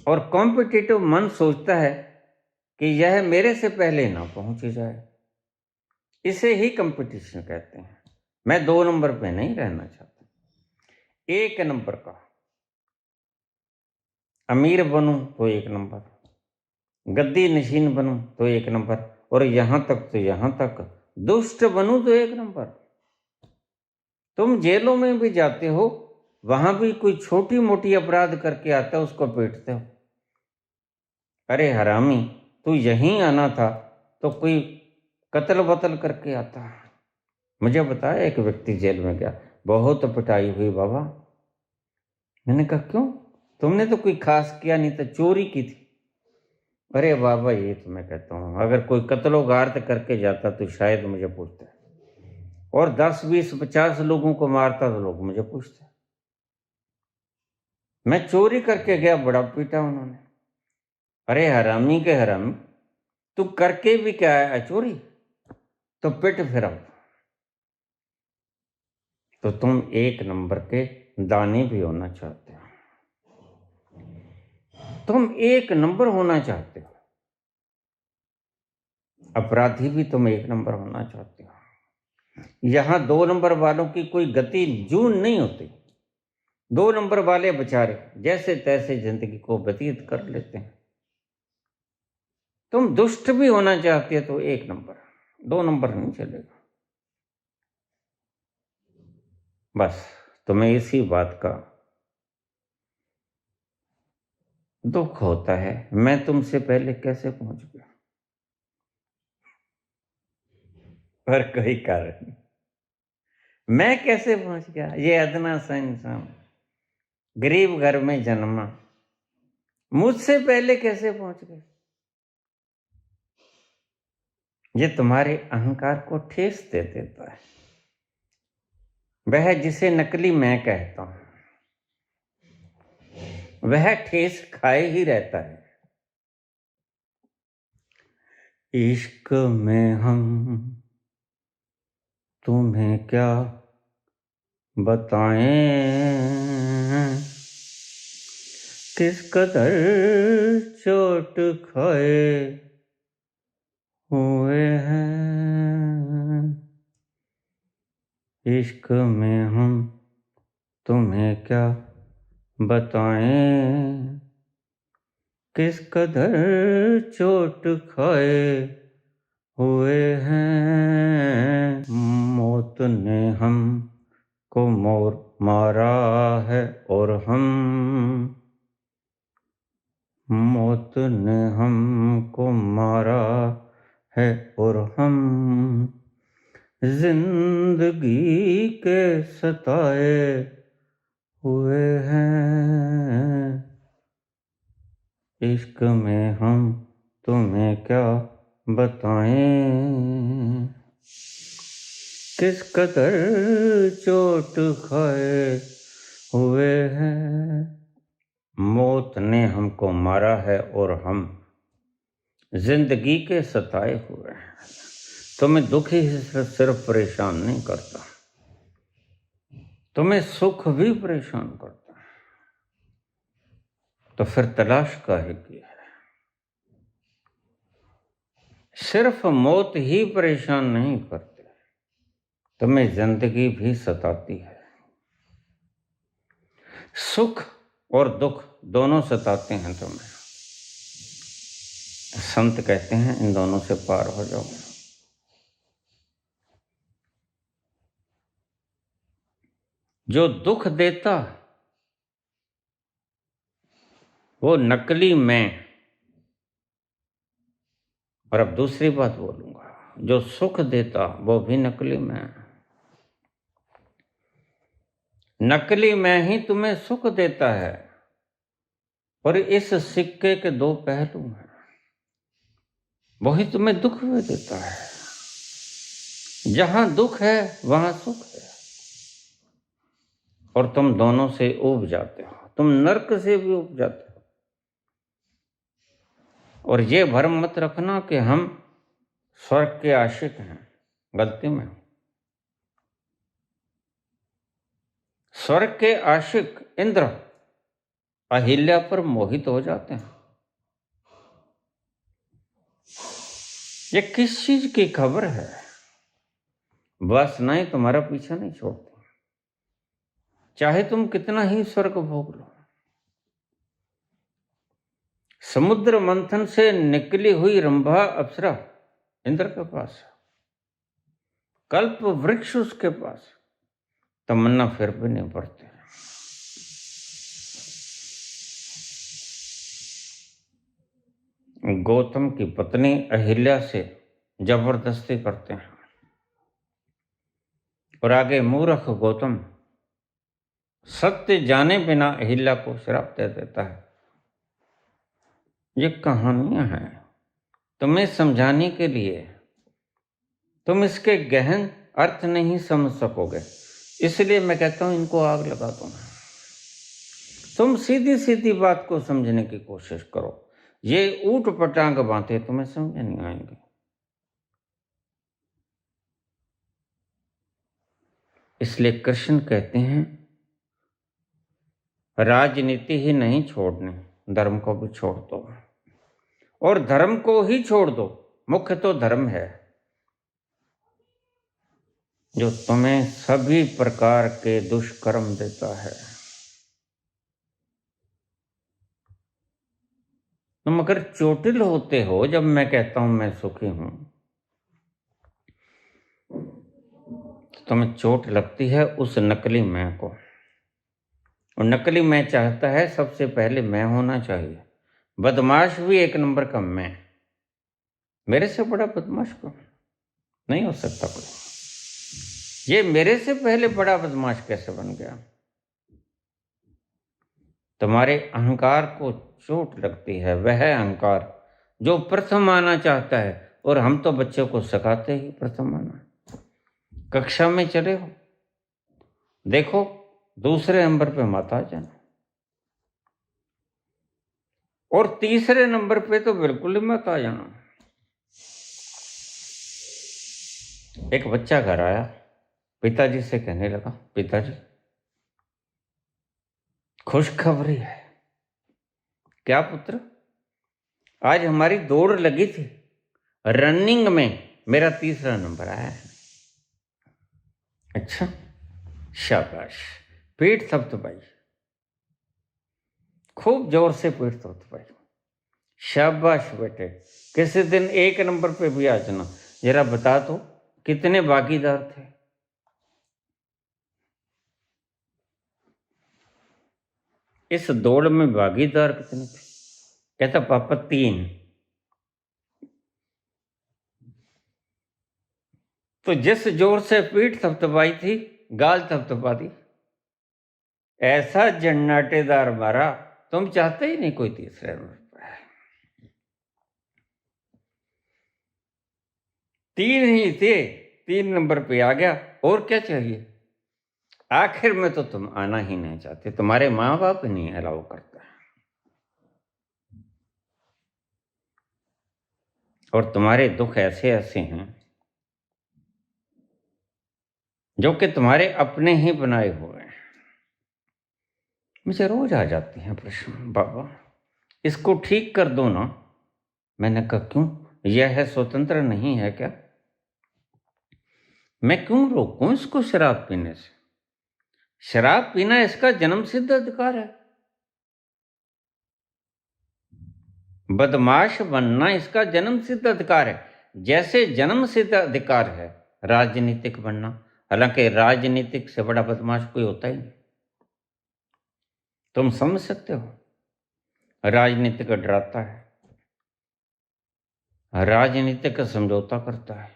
और कॉम्पिटिटिव मन सोचता है कि यह मेरे से पहले ना पहुंच जाए। इसे ही कंपटीशन कहते हैं। मैं 2 नंबर पे नहीं रहना चाहता, 1 नंबर का। अमीर बनूं तो 1 नंबर, गद्दी नशीन बनूं तो 1 नंबर, और यहां तक तो यहां तक दुष्ट बनूं तो 1 नंबर। तुम जेलों में भी जाते हो, वहां भी कोई छोटी मोटी अपराध करके आता है, उसको पीटते हो। अरे हरामी, तू यहीं आना था तो कोई कत्ल बतल करके आता। मुझे बताया एक व्यक्ति जेल में गया, बहुत पिटाई हुई बाबा। मैंने कहा क्यों? तुमने तो कोई खास किया नहीं था, चोरी की थी। अरे बाबा, ये तो मैं कहता हूँ, अगर कोई कत्लो गार्त करके जाता तो शायद मुझे पूछते, और 10, 20, 50 लोगों को मारता तो लोग मुझे पूछते। मैं चोरी करके गया, बड़ा पीटा उन्होंने। अरे हरामी के हरामी, तू करके भी क्या है चोरी? तो पिट फिर अब। तो तुम 1 नंबर के दानी भी होना चाहते हो, तुम 1 नंबर होना चाहते हो, अपराधी भी तुम 1 नंबर होना चाहते हो। यहां 2 नंबर वालों की कोई गति जून नहीं होती। 2 नंबर वाले बेचारे जैसे तैसे जिंदगी को व्यतीत कर लेते हैं। तुम दुष्ट भी होना चाहते हो तो 1 नंबर, 2 नंबर नहीं चलेगा। बस तुम्हें इसी बात का दुख होता है, मैं तुमसे पहले कैसे पहुंच गया। पर कोई कारण नहीं, मैं कैसे पहुंच गया? ये अदना सा इंसान, गरीब घर में जन्मा, मुझसे पहले कैसे पहुंच गए? ये तुम्हारे अहंकार को ठेस दे देता है। वह जिसे नकली मैं कहता हूं, वह ठेस खाए ही रहता है। इश्क में हम तुम्हें क्या बताएं, किस कदर चोट खाए हुए हैं। इश्क में हम तुम्हें क्या बताएं, किस कदर चोट खाए हुए हैं। मौत ने हमको मारा है और हम, मौत ने हमको मारा है और हम जिंदगी के सताए हुए हैं। इश्क में हम तुम्हें क्या बताएं, किस कदर चोट खाए हुए हैं। मौत ने हमको मारा है और हम जिंदगी के सताए हुए हैं। तुम्हें दुख ही सिर्फ परेशान नहीं करता, तुम्हें सुख भी परेशान करता है। तो फिर तलाश काहे की है? सिर्फ मौत ही परेशान नहीं करती, तुम्हें जिंदगी भी सताती है। सुख और दुख दोनों सताते हैं तुम्हें। संत कहते हैं इन दोनों से पार हो जाओ। जो दुख देता वो नकली मैं, और अब दूसरी बात बोलूंगा, जो सुख देता वो भी नकली मैं। नकली मैं ही तुम्हें सुख देता है, और इस सिक्के के 2 पहलू हैं। वही तुम्हें दुख भी देता है। जहां दुख है वहां सुख है, और तुम दोनों से ऊब जाते हो। तुम नरक से भी ऊब जाते हो। और ये भ्रम मत रखना कि हम स्वर्ग के आशिक हैं, गलती में। स्वर्ग के आशिक इंद्र अहिल्या पर मोहित हो जाते हैं। ये किस चीज की खबर है? वासनाएं तुम्हारा पीछा नहीं छोड़ती, चाहे तुम कितना ही स्वर्ग भोग लो। समुद्र मंथन से निकली हुई रंभा अप्सरा इंद्र के पास, कल्प वृक्ष उसके पास, तमन्ना फिर भी नहीं पड़ती। गौतम की पत्नी अहिल्या से जबरदस्ती करते हैं और आगे मूर्ख गौतम सत्य जाने बिना अहिल्या को श्राप दे देता है। ये कहानियां हैं तुम्हें समझाने के लिए, तुम इसके गहन अर्थ नहीं समझ सकोगे, इसलिए मैं कहता हूं इनको आग लगा दो। तुम सीधी सीधी बात को समझने की कोशिश करो, ये ऊट पटांग बातें तुम्हें समझ नहीं आएंगी। इसलिए कृष्ण कहते हैं राजनीति ही नहीं छोड़नी, धर्म को भी छोड़ दो, और धर्म को ही छोड़ दो। मुख्य तो धर्म है जो तुम्हें सभी प्रकार के दुष्कर्म देता है। तुम अगर चोटिल होते हो, जब मैं कहता हूं मैं सुखी हूं, तो तुम्हें चोट लगती है उस नकली मैं को, और नकली मैं चाहता है सबसे पहले मैं होना चाहिए। बदमाश भी एक नंबर का मैं, मेरे से बड़ा बदमाश को नहीं हो सकता कोई। ये मेरे से पहले बड़ा बदमाश कैसे बन गया? तुम्हारे अहंकार को चोट लगती है, वह अहंकार जो प्रथम आना चाहता है, और हम तो बच्चों को सिखाते ही प्रथम आना। कक्षा में चले हो, देखो दूसरे नंबर पे मत आ जाना, और तीसरे नंबर पे तो बिल्कुल ही मत आ जाना। एक बच्चा घर आया, पिताजी से कहने लगा, पिताजी खुशखबरी है। क्या पुत्र? आज हमारी दौड़ लगी थी, रनिंग में मेरा तीसरा नंबर आया है। अच्छा, शाबाश। पीठ थपथपाई, खूब जोर से पीठ थपथपाई। शाबाश बेटे, किसी दिन एक नंबर पे भी आ जाना। जरा बता दो कितने भागीदार थे? इस दौड़ में भागीदार कितने थे? कहता पापा 3। तो जिस जोर से पीठ थपथपाई थी, गाल थपथपा दी। ऐसा जन्नाटेदार मारा, तुम चाहते ही नहीं कोई तीसरे नंबर पर। 3 ही थे, 3 नंबर पे आ गया, और क्या चाहिए? आखिर में तो तुम आना ही नहीं चाहते, तुम्हारे माँ बाप नहीं अलाउ करता, और तुम्हारे दुख ऐसे ऐसे हैं जो कि तुम्हारे अपने ही बनाए हुए हैं। मुझे रोज आ जाते हैं प्रश्न, बाबा इसको ठीक कर दो ना। मैंने कहा क्यों? यह स्वतंत्र नहीं है क्या? मैं क्यों रोकूं इसको शराब पीने से? शराब पीना इसका जन्म सिद्ध अधिकार है, बदमाश बनना इसका जन्म सिद्ध अधिकार है, जैसे जन्म सिद्ध अधिकार है राजनीतिक बनना। हालांकि राजनीतिक से बड़ा बदमाश कोई होता ही नहीं। तुम समझ सकते हो, राजनीतिक डराता है, राजनीतिक समझौता करता है,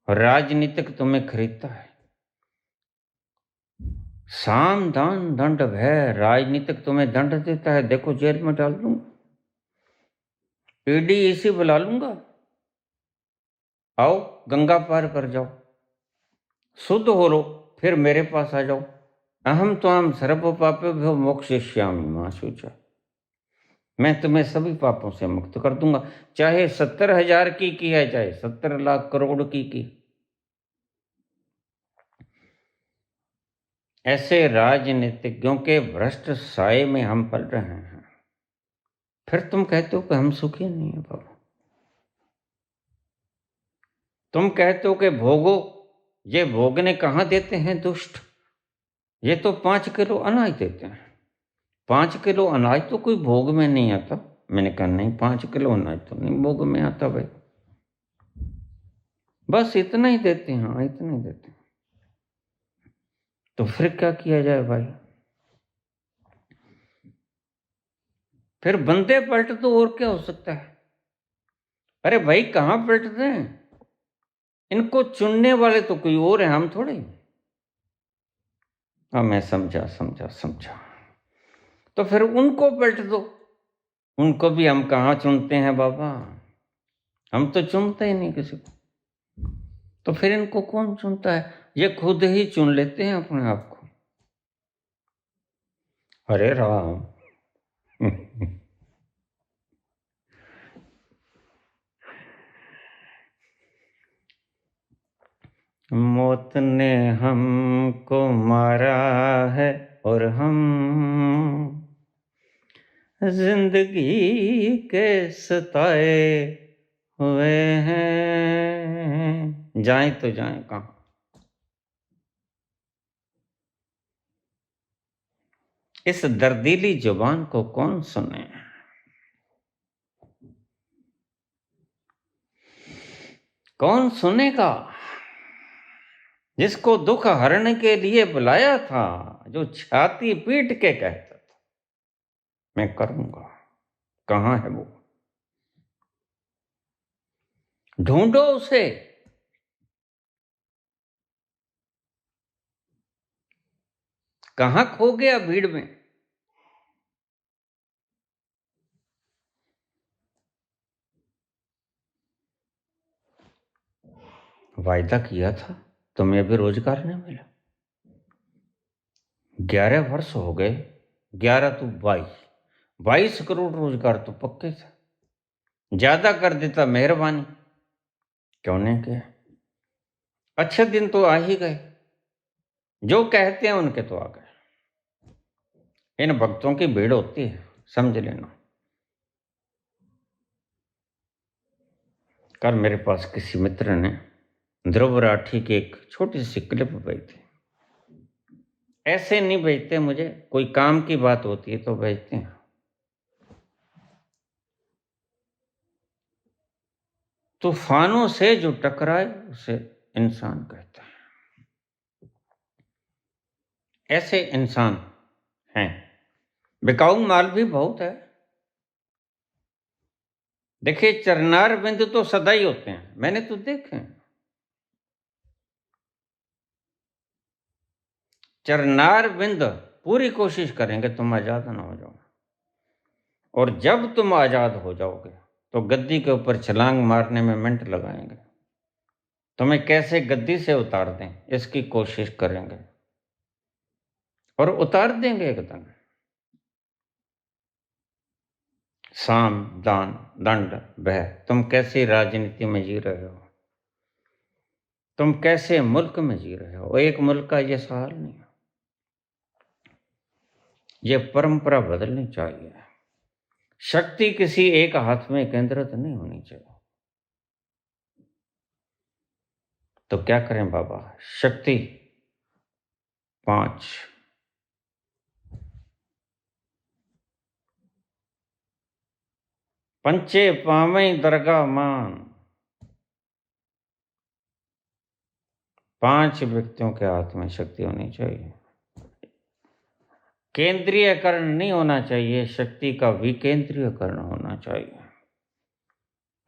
राजनीतिक तुम्हें खरीदता है। साम दान दंड भय, राजनीतिक तुम्हें दंड देता है। देखो जेल में डाल दूंगा, ईडी इसी बुला लूंगा, आओ गंगा पार कर जाओ, शुद्ध हो लो, फिर मेरे पास आ जाओ, अहम त्वाम सर्व पापेभ्यो मोक्षयिष्यामि मा शुचा। मैं तुम्हें सभी पापों से मुक्त कर दूंगा, चाहे 70,000 की है, चाहे 70 लाख करोड़ की। ऐसे राजनीतिज्ञों के भ्रष्ट साए में हम पल रहे हैं, फिर तुम कहते हो कि हम सुखी नहीं है बाबा। तुम कहते हो कि भोगो, ये भोगने कहाँ देते हैं दुष्ट, ये तो 5 किलो अनाज देते हैं। 5 किलो अनाज तो कोई भोग में नहीं आता। मैंने कहा नहीं, 5 किलो अनाज तो नहीं भोग में आता भाई, बस इतना ही देते हैं। हाँ, इतना ही देते हैं। तो फिर क्या किया जाए भाई? फिर बंदे पलट तो और क्या हो सकता है? अरे भाई कहाँ पलटते हैं? इनको चुनने वाले तो कोई और है, हम थोड़े। हाँ, मैं समझा। तो फिर उनको पलट दो। उनको भी हम कहाँ चुनते हैं बाबा? हम तो चुनते ही नहीं किसी को। तो फिर इनको कौन चुनता है? ये खुद ही चुन लेते हैं अपने आप को। अरे राम। मौत ने हमको मारा है और हम जिंदगी के सताए हुए हैं, जाएं तो जाएं कहाँ? इस दर्दीली जुबान को कौन सुने? कौन सुनेगा? जिसको दुख हरने के लिए बुलाया था, जो छाती पीट के कहता था मैं करूंगा, कहां है वो? ढूंढो उसे। कहां खो गया भीड़ में? वायदा किया था, तुम्हें अभी रोजगार नहीं मिला। 11 वर्ष हो गए। 11 तो 22 करोड़ रोजगार तो पक्के थे। ज्यादा कर देता मेहरबानी, क्यों नहीं किया? अच्छे दिन तो आ ही गए, जो कहते हैं उनके तो आ गए। इन भक्तों की भीड़ होती है, समझ लेना। कल मेरे पास किसी मित्र ने ध्रुव राठी की एक छोटी सी क्लिप भेजी थी। ऐसे नहीं भेजते मुझे, कोई काम की बात होती है तो भेजते हैं। तूफानों से जो टकराए उसे इंसान कहते हैं। ऐसे इंसान हैं। बिकाऊ माल भी बहुत है। देखिए, चरनार बिंद तो सदा ही होते हैं, मैंने तो देखे। चरनार बिंद पूरी कोशिश करेंगे तुम आजाद ना हो जाओ, और जब तुम आजाद हो जाओगे तो गद्दी के ऊपर छलांग मारने में मिनट लगाएंगे। तुम्हें कैसे गद्दी से उतार दें इसकी कोशिश करेंगे, और उतार देंगे एकदम। साम दान दंड भय, तुम कैसी राजनीति में जी रहे हो? तुम कैसे मुल्क में जी रहे हो? एक मुल्क का ये सवाल नहीं है। ये परंपरा बदलनी चाहिए। शक्ति किसी एक हाथ में केंद्रित नहीं होनी चाहिए। तो क्या करें बाबा? शक्ति 5, पंचे पावे दरगाह मान। 5 व्यक्तियों के हाथ में शक्ति होनी चाहिए। केंद्रीयकरण नहीं होना चाहिए, शक्ति का विकेंद्रीयकरण होना चाहिए।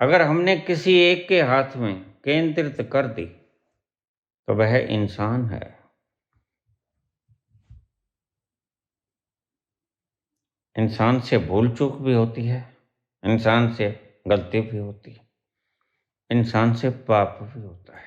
अगर हमने किसी एक के हाथ में केंद्रित कर दी तो वह इंसान है। इंसान से भूल चूक भी होती है, इंसान से गलती भी होती है, इंसान से पाप भी होता है।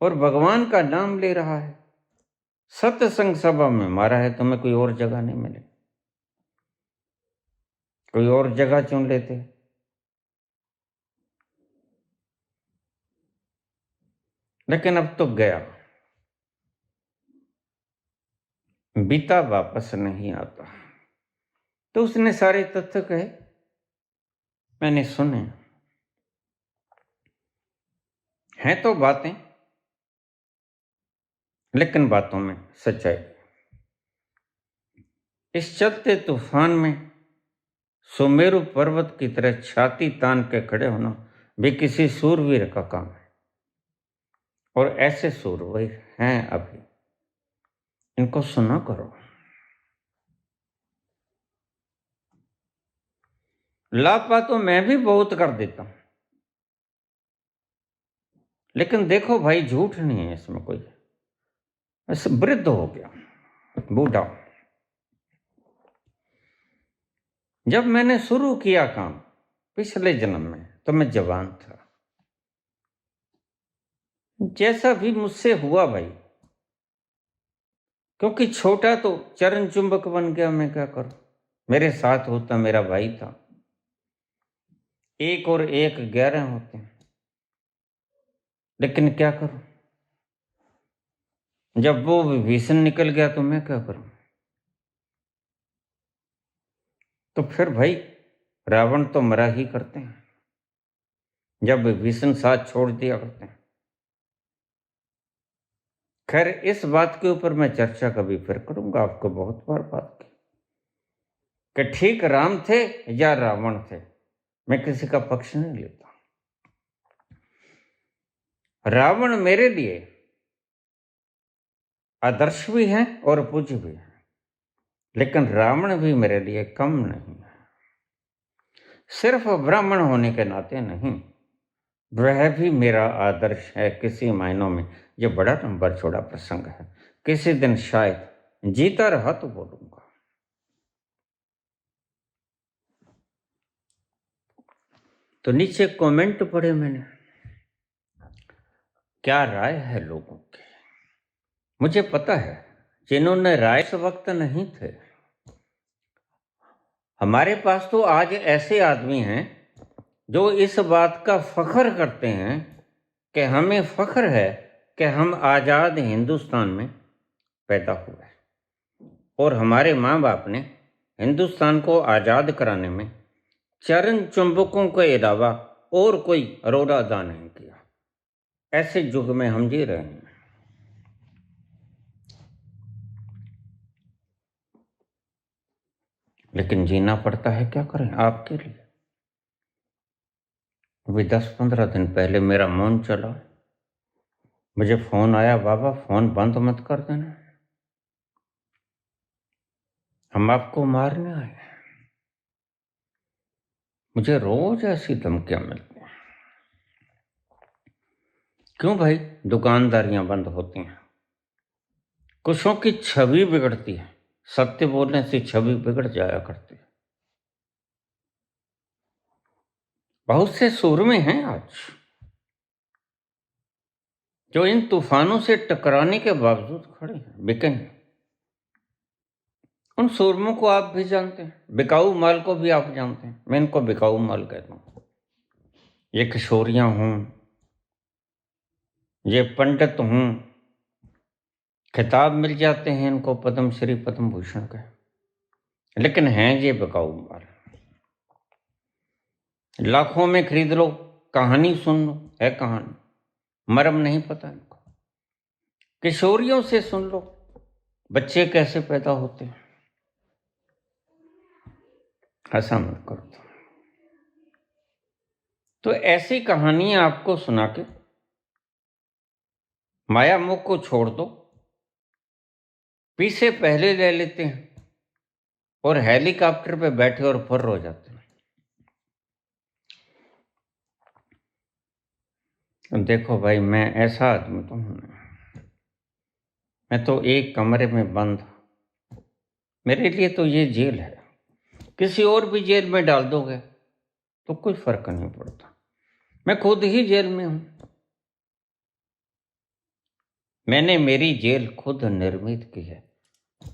और भगवान का नाम ले रहा है, सत्संग सभा में मारा है, तुम्हें कोई और जगह नहीं मिले, कोई और जगह चुन लेते। लेकिन अब तो गया, बीता वापस नहीं आता। तो उसने सारे तथ्य कहे, मैंने सुने, हैं तो बातें, लेकिन बातों में सच्चाई। इस चलते तूफान में सुमेरु पर्वत की तरह छाती तान के खड़े होना भी किसी सूरवीर का काम है। और ऐसे सूरवीर हैं अभी, इनको सुना करो। लापा तो मैं भी बहुत कर देता हूं, लेकिन देखो भाई, झूठ नहीं है इसमें कोई। ऐसे वृद्ध हो गया, बूढ़ा। जब मैंने शुरू किया काम पिछले जन्म में, तो मैं जवान था। जैसा भी मुझसे हुआ भाई, क्योंकि छोटा तो चरण चुंबक बन गया, मैं क्या करूं। मेरे साथ होता मेरा भाई था, 1 और 1 11 होते हैं, लेकिन क्या करूं। जब वो विभीषण निकल गया तो मैं क्या करूं। तो फिर भाई, रावण तो मरा ही करते हैं, जब विभीषण साथ छोड़ दिया करते हैं। खैर, इस बात के ऊपर मैं चर्चा कभी फिर करूंगा, आपको बहुत बार बात की कि ठीक राम थे या रावण थे, मैं किसी का पक्ष नहीं लेता। रावण मेरे लिए आदर्श भी है और पूज्य भी है, लेकिन रावण भी मेरे लिए कम नहीं है। सिर्फ ब्राह्मण होने के नाते नहीं, वह भी मेरा आदर्श है किसी मायनों में। ये बड़ा नंबर छोड़ा प्रसंग है, किसी दिन शायद जीता रहा तो बोलूंगा। तो नीचे कमेंट पढ़े मैंने, क्या राय है लोगों की। मुझे पता है जिन्होंने राय इस वक्त नहीं थे। हमारे पास तो आज ऐसे आदमी हैं जो इस बात का फख्र करते हैं कि हमें फख्र है कि हम आज़ाद हिंदुस्तान में पैदा हुए, और हमारे माँ बाप ने हिंदुस्तान को आज़ाद कराने में चरण चुंबकों के अलावा और कोई अरोड़ा अदा नहीं किया। ऐसे युग में हम जी रहे हैं। लेकिन जीना पड़ता है, क्या करें आपके लिए। अभी 10-15 दिन पहले मेरा मौन चला, मुझे फोन आया, बाबा फोन बंद मत कर देना, हम आपको मारने आए हैं। मुझे रोज ऐसी धमकियां मिलती हैं। क्यों भाई, दुकानदारियां बंद होती हैं, कुछों की छवि बिगड़ती है, सत्य बोलने से छवि बिगड़ जाया करती है। बहुत से सूरमे हैं आज जो इन तूफानों से टकराने के बावजूद खड़े हैं, बिके हैं। उन सूरमों को आप भी जानते हैं, बिकाऊ माल को भी आप जानते हैं। मैं इनको बिकाऊ माल कहता हूं। ये किशोरियां हूं, ये पंडित हूं, खिताब मिल जाते हैं इनको पद्म श्री पद्म भूषण के, लेकिन हैं ये बिकाऊ माल। लाखों में खरीद लो, कहानी सुन लो, है कहानी, मर्म नहीं पता इनको। किशोरियों से सुन लो बच्चे कैसे पैदा होते हैं, ऐसा मत करो। तो ऐसी कहानियां आपको सुना के माया मोह को छोड़ दो, पीछे पहले ले लेते हैं और हेलीकॉप्टर पे बैठे और फुर्र हो जाते हैं। देखो भाई, मैं ऐसा आदमी तो हूं नहीं, मैं तो एक कमरे में बंद, मेरे लिए तो ये जेल है। किसी और भी जेल में डाल दोगे तो कोई फर्क नहीं पड़ता, मैं खुद ही जेल में हूं। मैंने मेरी जेल खुद निर्मित की है,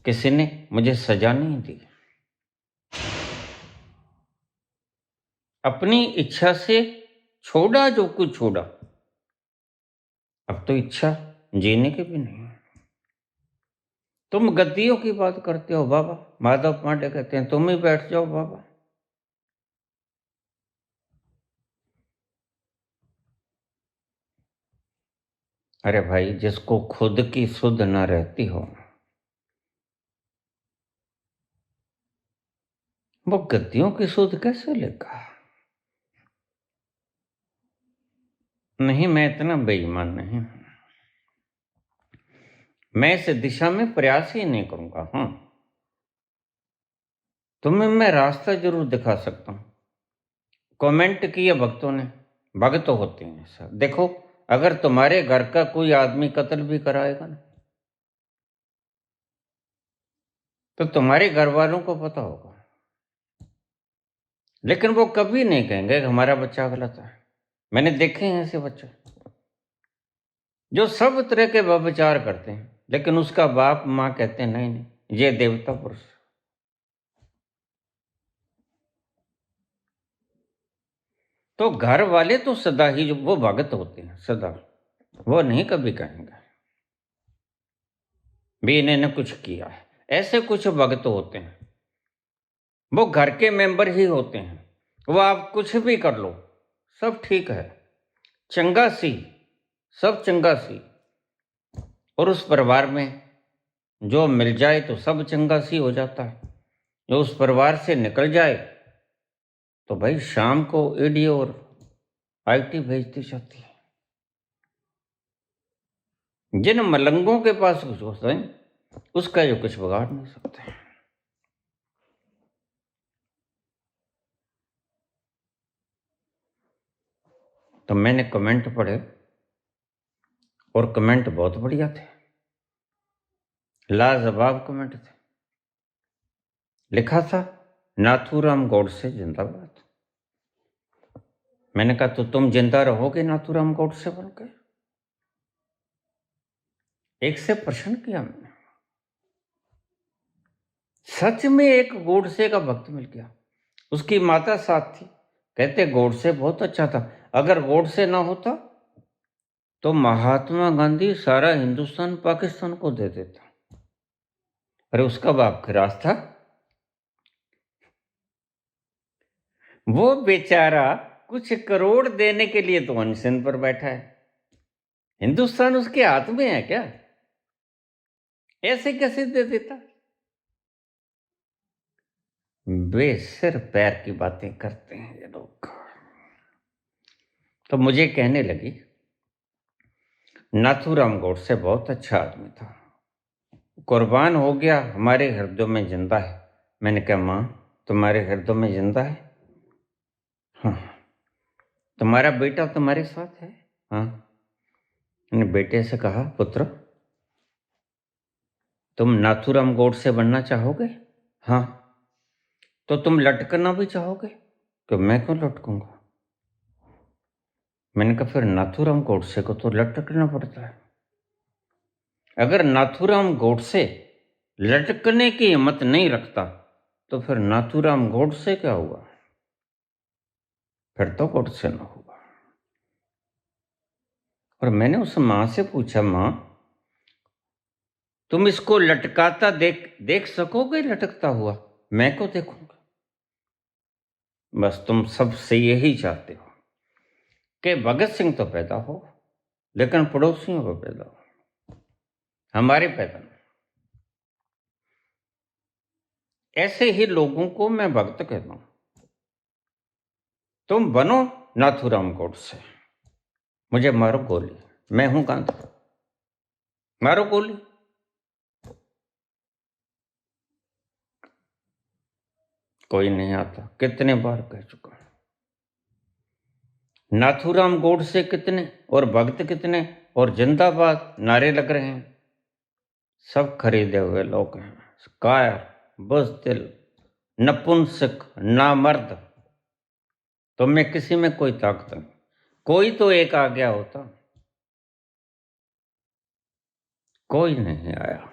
किसी ने मुझे सजा नहीं दी। अपनी इच्छा से छोड़ा जो कुछ छोड़ा, अब तो इच्छा जीने की भी नहीं है। तुम गद्दियों की बात करते हो बाबा, माधव पांडे कहते हैं तुम ही बैठ जाओ बाबा। अरे भाई, जिसको खुद की सुध न रहती हो वो गद्दियों की सुध कैसे लेगा? नहीं, मैं इतना बेईमान नहीं हूं। मैं इस दिशा में प्रयास ही नहीं करूंगा। हाँ, तुम्हें मैं रास्ता जरूर दिखा सकता हूं। कमेंट किए भक्तों ने, भक्त होते हैं ऐसा। देखो, अगर तुम्हारे घर का कोई आदमी कत्ल भी कराएगा ना, तो तुम्हारे घर वालों को पता होगा, लेकिन वो कभी नहीं कहेंगे कि हमारा बच्चा गलत है। मैंने देखे हैं ऐसे बच्चे जो सब तरह के व्यभिचार करते हैं, लेकिन उसका बाप माँ कहते हैं नहीं नहीं, ये देवता पुरुष। तो घर वाले तो सदा ही जो वो भगत होते हैं, सदा वो नहीं कभी कहेंगे भी इन्होंने कुछ किया है। ऐसे कुछ भगत होते हैं, वो घर के मेंबर ही होते हैं। वो आप कुछ भी कर लो, सब ठीक है, चंगा सी, सब चंगा सी। और उस परिवार में जो मिल जाए तो सब चंगा सी हो जाता है। जो उस परिवार से निकल जाए तो भाई शाम को ईडी और आईटी भेज दी जाती है। जिन मलंगों के पास कुछ होता है उसका जो कुछ बिगाड़ नहीं सकते। तो मैंने कमेंट पढ़े और कमेंट बहुत बढ़िया थे, लाजवाब कमेंट थे। लिखा था नाथूराम गौडसे जिंदाबाद। मैंने कहा तो तुम जिंदा रहोगे नाथूराम गौडसे बनकर? एक से प्रश्न किया मैंने, सच में एक गोडसे का भक्त मिल गया। उसकी माता साथ थी, कहते गोडसे बहुत अच्छा था। अगर गोडसे ना होता तो महात्मा गांधी सारा हिंदुस्तान पाकिस्तान को दे देता। अरे उसका बाप खिरास था, वो बेचारा कुछ करोड़ देने के लिए तो अनशन पर बैठा है। हिंदुस्तान उसके हाथ में है क्या? ऐसे कैसे दे देता? बेसिर पैर की बातें करते हैं ये लोग। तो मुझे कहने लगी नाथूराम गौडसे बहुत अच्छा आदमी था, कुर्बान हो गया, हमारे हृदय में जिंदा है। मैंने कहा माँ, तुम्हारे हृदय में जिंदा है? हाँ। तुम्हारा बेटा तुम्हारे साथ है? हाँ। मैंने बेटे से कहा पुत्र, तुम नाथूराम गौडसे बनना चाहोगे? हाँ। तो तुम लटकना भी चाहोगे? कि मैं क्यों लटकूंगा? मैंने कहा फिर नाथूराम गौडसे को तो लटकना पड़ता है। अगर नाथूराम गौडसे लटकने की हिम्मत नहीं रखता तो फिर नाथूराम गौडसे क्या हुआ? फिर तो गौडसे ना होगा। और मैंने उस मां से पूछा, मां तुम इसको लटकाता देख सकोगे लटकता हुआ? मैं क्यों देखूंगा? बस तुम सबसे यही चाहते हो कि भगत सिंह तो पैदा हो, लेकिन पड़ोसियों को पैदा हो, हमारे पैदा नहीं। ऐसे ही लोगों को मैं भक्त कहता हूं। तुम बनो नाथूराम गौडसे, मुझे मारो गोली, मैं हूं गांधी, मारो गोली। कोई नहीं आता, कितने बार कह चुका। नाथूराम गौडसे कितने और भक्त कितने और जिंदाबाद नारे लग रहे हैं, सब खरीदे हुए लोग हैं, कायर, बुज़दिल, नपुंसक, नामर्द। तो मैं किसी में कोई ताकत नहीं, कोई तो एक आ गया होता। कोई नहीं आया।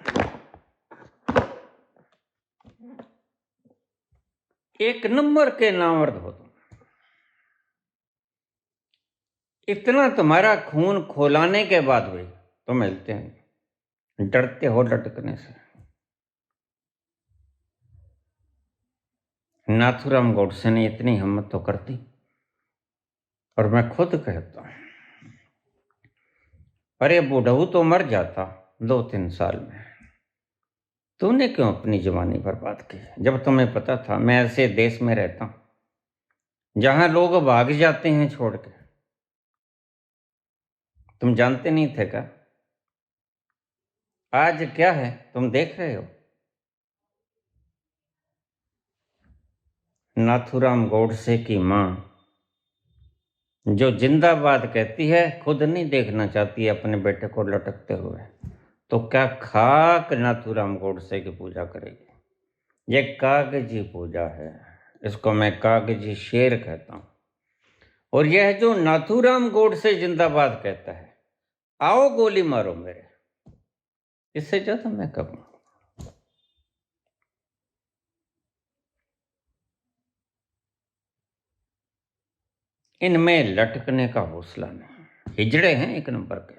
एक नंबर के नामर्द हो तुम। इतना तुम्हारा खून खोलाने के बाद भी तुम मिलते हैं, डरते हो लटकने से। नाथूराम गोडसे ने इतनी हिम्मत तो कर दी, और मैं खुद कहता हूं, अरे बूढ़ऊ तो मर जाता 2-3 साल में, तूने क्यों अपनी जवानी बर्बाद की, जब तुम्हें पता था मैं ऐसे देश में रहता हूं जहां लोग भाग जाते हैं छोड़ के। तुम जानते नहीं थे क्या? आज क्या है तुम देख रहे हो। नाथूराम गोडसे की मां जो जिंदाबाद कहती है, खुद नहीं देखना चाहती है अपने बेटे को लटकते हुए, तो क्या खाक नाथूराम गोडसे की पूजा करेगी। ये कागजी पूजा है, इसको मैं कागजी शेर कहता हूं। और यह जो नाथूराम गोडसे जिंदाबाद कहता है, आओ गोली मारो मेरे, इससे ज्यादा मैं कहूँ। इनमें लटकने का हौसला नहीं, हिजड़े हैं एक नंबर के।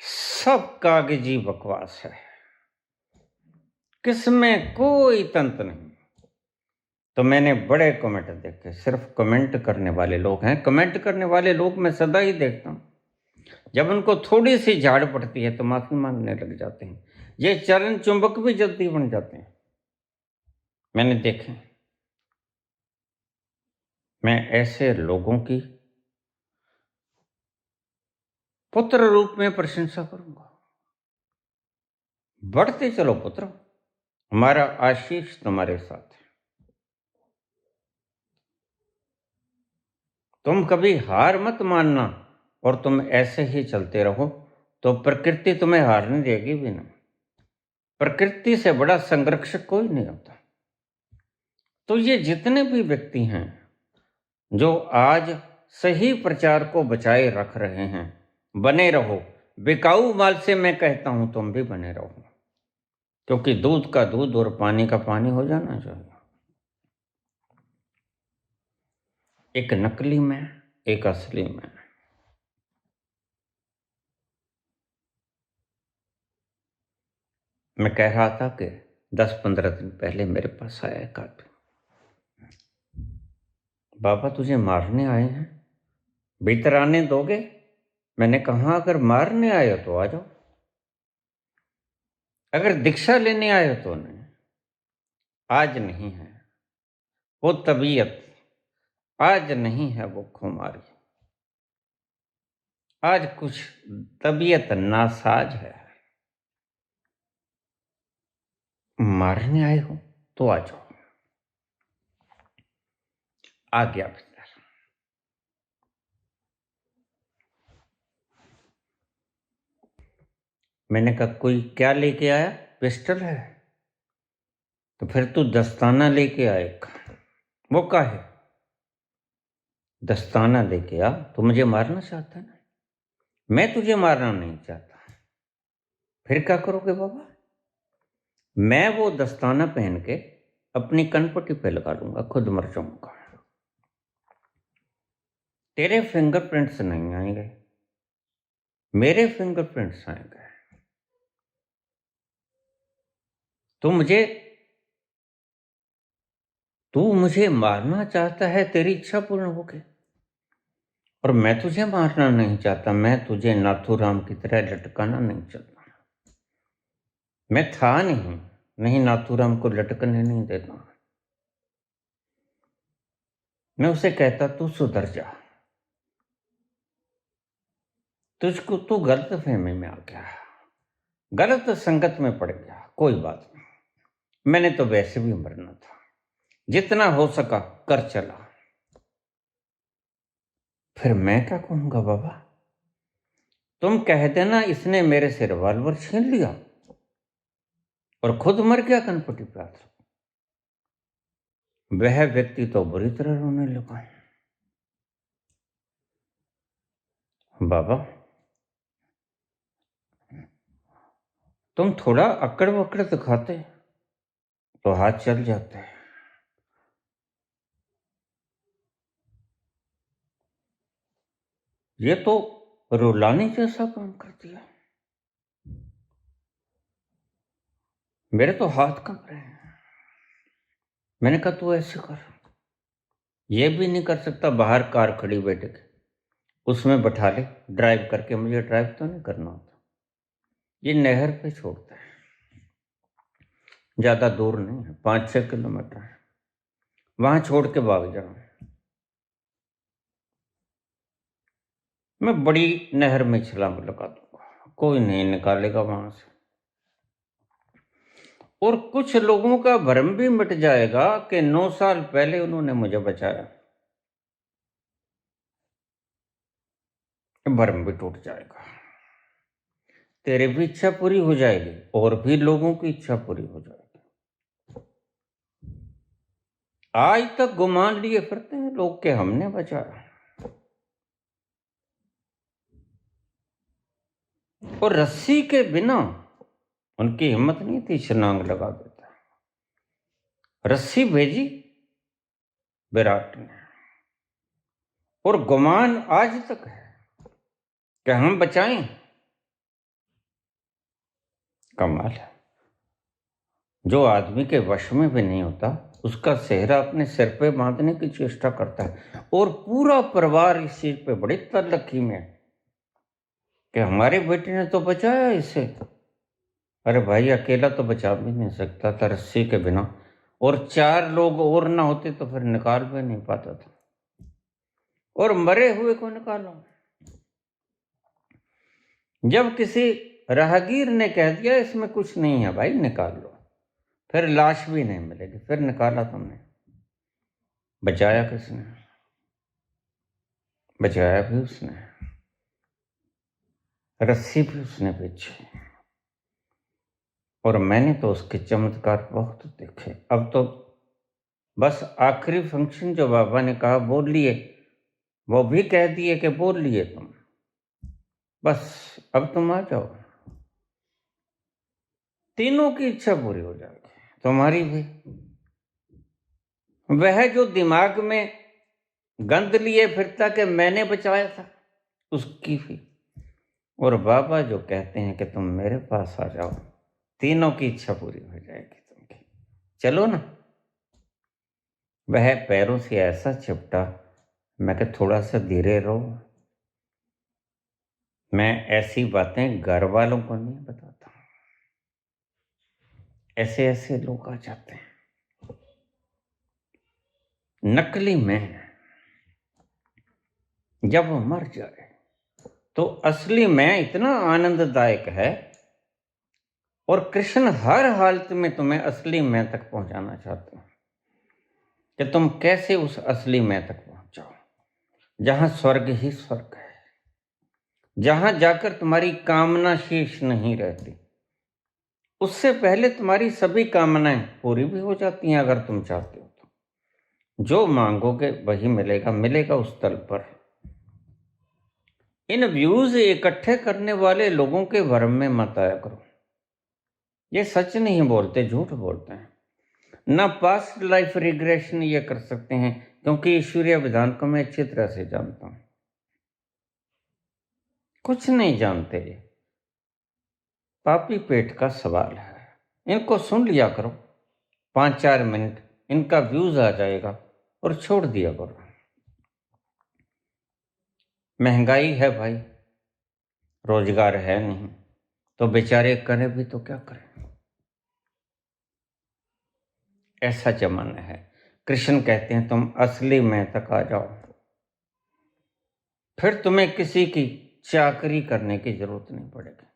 सब कागजी बकवास है, किसमें कोई तंत्र नहीं। तो मैंने बड़े कमेंट देखे, सिर्फ कमेंट करने वाले लोग हैं। कमेंट करने वाले लोग मैं सदा ही देखता हूं, जब उनको थोड़ी सी झाड़ पड़ती है तो माफी मांगने लग जाते हैं। ये चरण चुंबक भी जल्दी बन जाते हैं, मैंने देखे। मैं ऐसे लोगों की पुत्र रूप में प्रशंसा करूंगा। बढ़ते चलो पुत्र, हमारा आशीष तुम्हारे साथ है। तुम कभी हार मत मानना, और तुम ऐसे ही चलते रहो तो प्रकृति तुम्हें हारने देगी भी नहीं। प्रकृति से बड़ा संरक्षक कोई नहीं होता। तो ये जितने भी व्यक्ति हैं जो आज सही प्रचार को बचाए रख रहे हैं, बने रहो। बिकाऊ माल से मैं कहता हूं तुम भी बने रहो, क्योंकि दूध का दूध और पानी का पानी हो जाना चाहिए। एक नकली में, एक असली में। मैं कह रहा था कि 10-15 दिन पहले मेरे पास आया एक आदमी, बाबा तुझे मारने आए हैं, भीतर आने दोगे। मैंने कहा अगर मारने आए हो तो आ जाओ, अगर दीक्षा लेने आए हो तो नहीं। आज नहीं है वो तबीयत, आज नहीं है वो खुमारी, आज कुछ तबीयत नासाज है। मारने आए हो तो आ जाओ। आ गया भीतर। मैंने कहा कोई क्या लेके आया? पिस्टल है? तो फिर तू दस्ताना लेके आएगा। वो का है? दस्ताना लेके आ। तो मुझे मारना चाहता है ना, मैं तुझे मारना नहीं चाहता। फिर क्या करोगे बाबा? मैं वो दस्ताना पहन के अपनी कनपट्टी पे लगा लूंगा, खुद मर जाऊंगा। तेरे फिंगरप्रिंट्स नहीं आएंगे, मेरे फिंगरप्रिंट्स आएंगे। तू मुझे मारना चाहता है, तेरी इच्छा पूर्ण हो गई। और मैं तुझे मारना नहीं चाहता, मैं तुझे नाथूराम की तरह लटकाना नहीं चाहता। मैं था नहीं नाथूराम को लटकने नहीं देता। मैं उसे कहता तू सुधर जा, तुझको तू गलत फहमी में आ गया, गलत संगत में पड़ गया। कोई बात नहीं, मैंने तो वैसे भी मरना था, जितना हो सका कर चला। फिर मैं क्या कहूंगा बाबा? तुम कह देना इसने मेरे से रिवॉल्वर छीन लिया और खुद मर गया कनपटी पे हाथ। वह व्यक्ति तो बुरी तरह रोने लगा। बाबा तुम थोड़ा अकड़ वकड़ दिखाते तो हाथ चल जाते। ये तो रुलाने जैसा काम कर दिया। मेरे तो हाथ कांप रहे हैं। मैंने कहा तू ऐसे कर। ये भी नहीं कर सकता बाहर कार खड़ी बैठ के उसमें बैठा ले ड्राइव करके। मुझे ड्राइव तो नहीं करना होता। ये नहर पे छोड़ता है, ज़्यादा दूर नहीं है, 5-6 किलोमीटर है। वहां छोड़ के भाग जाऊं। मैं बड़ी नहर में छलांग लगा दूंगा, कोई नहीं निकालेगा वहां से। और कुछ लोगों का भ्रम भी मिट जाएगा कि 9 साल पहले उन्होंने मुझे बचाया। भ्रम भी टूट जाएगा। तेरी भी इच्छा पूरी हो जाएगी और भी लोगों की इच्छा पूरी हो जाएगी। आज तक गुमान लिए फिरते हैं लोग के हमने बचाया, और रस्सी के बिना उनकी हिम्मत नहीं थी, छलांग लगा देता। रस्सी भेजी विराट ने, और गुमान आज तक है कि हम बचाएं। कमाल है। जो आदमी के वश में भी नहीं होता उसका सेहरा अपने सिर पे बांधने की चेष्टा करता है, और पूरा परिवार इस चीज पे बड़ी तरक्की में है कि हमारे बेटे ने तो बचाया इसे। अरे भाई अकेला तो बचा भी नहीं सकता था रस्सी के बिना, और 4 लोग और ना होते तो फिर निकाल भी नहीं पाता था। और मरे हुए को निकालो। जब किसी राहगीर ने कह दिया इसमें कुछ नहीं है भाई निकाल लो, फिर लाश भी नहीं मिलेगी, फिर निकाला तुमने। बचाया किसने? बचाया भी उसने, रस्सी भी उसने बेची। और मैंने तो उसके चमत्कार बहुत देखे। अब तो बस आखिरी फंक्शन जो बाबा ने कहा बोल लिए, वो भी कह दिए कि बोल लिए तुम, बस अब तुम आ जाओ। तीनों की इच्छा पूरी हो जाएगी, तुम्हारी भी। वह जो दिमाग में गंद लिए फिरता कि मैंने बचाया था, उसकी भी। और बाबा जो कहते हैं कि तुम मेरे पास आ जाओ, तीनों की इच्छा पूरी हो जाएगी तुमकी। चलो ना। वह पैरों से ऐसा चिपटा, मैं कि थोड़ा सा धीरे रहो। मैं ऐसी बातें घर वालों को नहीं बताता। ऐसे ऐसे लोग आ जाते हैं। नकली मैं जब वो मर जाए तो असली मैं इतना आनंददायक है, और कृष्ण हर हालत में तुम्हें असली मैं तक पहुंचाना चाहते हैं कि तुम कैसे उस असली मैं तक पहुंचाओ, जहां स्वर्ग ही स्वर्ग है, जहां जाकर तुम्हारी कामना शेष नहीं रहती। उससे पहले तुम्हारी सभी कामनाएं पूरी भी हो जाती हैं अगर तुम चाहते हो तो। जो मांगोगे वही मिलेगा, मिलेगा उस तल पर। इन व्यूज इकट्ठे करने वाले लोगों के भ्रम में मत आया करो। ये सच नहीं बोलते, झूठ बोलते हैं। ना पास्ट लाइफ रिग्रेशन ये कर सकते हैं, क्योंकि ईश्वरीय विधान को मैं अच्छी तरह से जानता हूं। कुछ नहीं जानते, ये पापी पेट का सवाल है। इनको सुन लिया करो 5-4 मिनट, इनका व्यूज आ जाएगा और छोड़ दिया करो। महंगाई है भाई, रोजगार है नहीं, तो बेचारे करें भी तो क्या करें। ऐसा जमाना है। कृष्ण कहते हैं तुम असली मैं तक आ जाओ, फिर तुम्हें किसी की चाकरी करने की जरूरत नहीं पड़ेगी।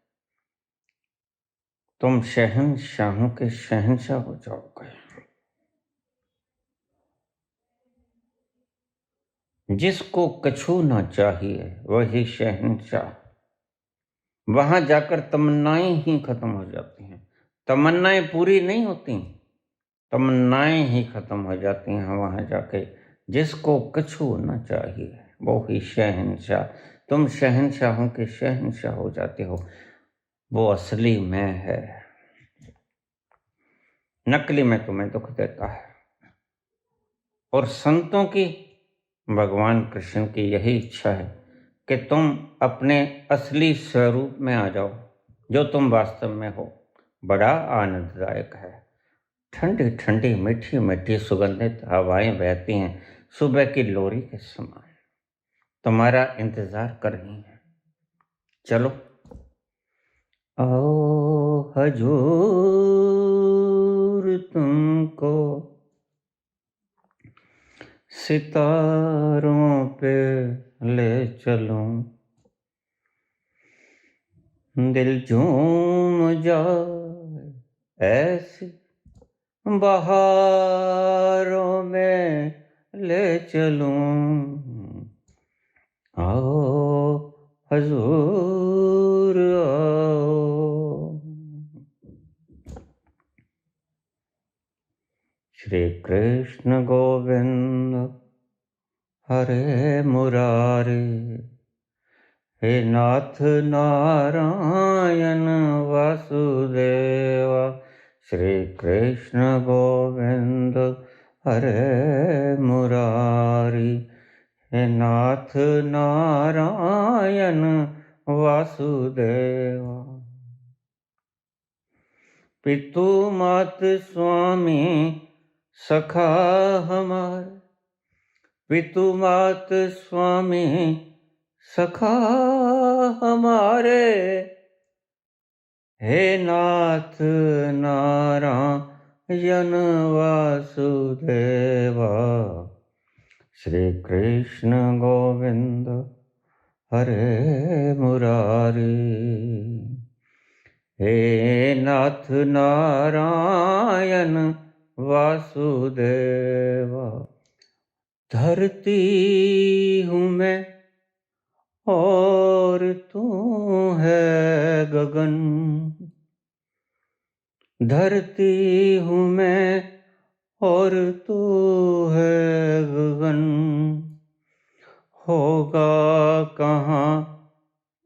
तुम शहंशाहों के शहंशाह हो जाओगे। जिसको कछु ना चाहिए वही शहंशाह। वहां जाकर तमन्नाएं ही खत्म हो जाती हैं। तमन्नाएं पूरी नहीं होती, तमन्नाएं ही खत्म हो जाती हैं वहां जाके। जिसको कछु ना चाहिए वो ही शहंशाह। तुम शहंशाहों के शहंशाह हो जाते हो। वो असली मैं है, नकली मैं तुम्हें दुख देता है। और संतों की, भगवान कृष्ण की यही इच्छा है कि तुम अपने असली स्वरूप में आ जाओ, जो तुम वास्तव में हो। बड़ा आनंददायक है। ठंडी ठंडी मीठी मीठी सुगंधित हवाएं बहती हैं सुबह की लोरी के समान, तुम्हारा इंतजार कर रही हैं। चलो आओ हजूर, तुमको सितारों पे ले चलूं, दिल झूम जाए ऐसी बहारों में ले चलूं। आओ हजूर आओ। श्री कृष्ण गोविंद हरे मुरारी, हे नाथ नारायण वासुदेवा। श्री कृष्ण गोविंद हरे मुरारी, हे नाथ नारायण वासुदेवा। पितु मात स्वामी सखा हमारे, पितु मात स्वामी सखा हमारे, हे नाथ नारायण वासुदेवा। श्री कृष्ण गोविंद हरे मुरारी, हे नाथ नारायण वासुदेवा। धरती हूँ मैं और तू है गगन, धरती हूँ मैं और तू है गगन। होगा कहाँ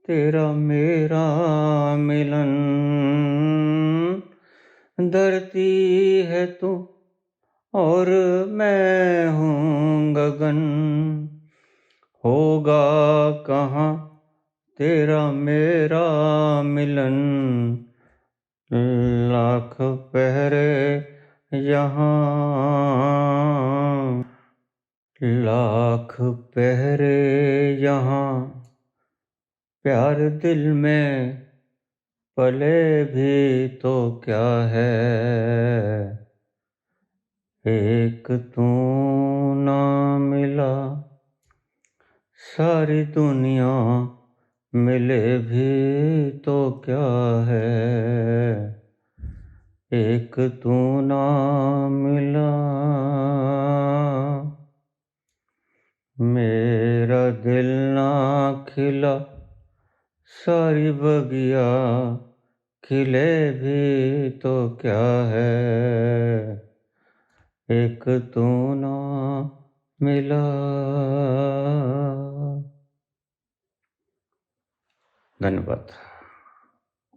तेरा मेरा मिलन, धरती है तू और मैं हूँ गगन। होगा कहाँ तेरा मेरा मिलन, लाख पहरे यहाँ, लाख पहरे यहाँ, प्यार दिल में पले भी तो क्या है। एक तू ना मिला सारी दुनिया मिले भी तो क्या है। एक तू ना मिला, मेरा दिल ना खिला सारी बगिया खिले भी तो क्या है। एक तू ना मिला। धन्यवाद।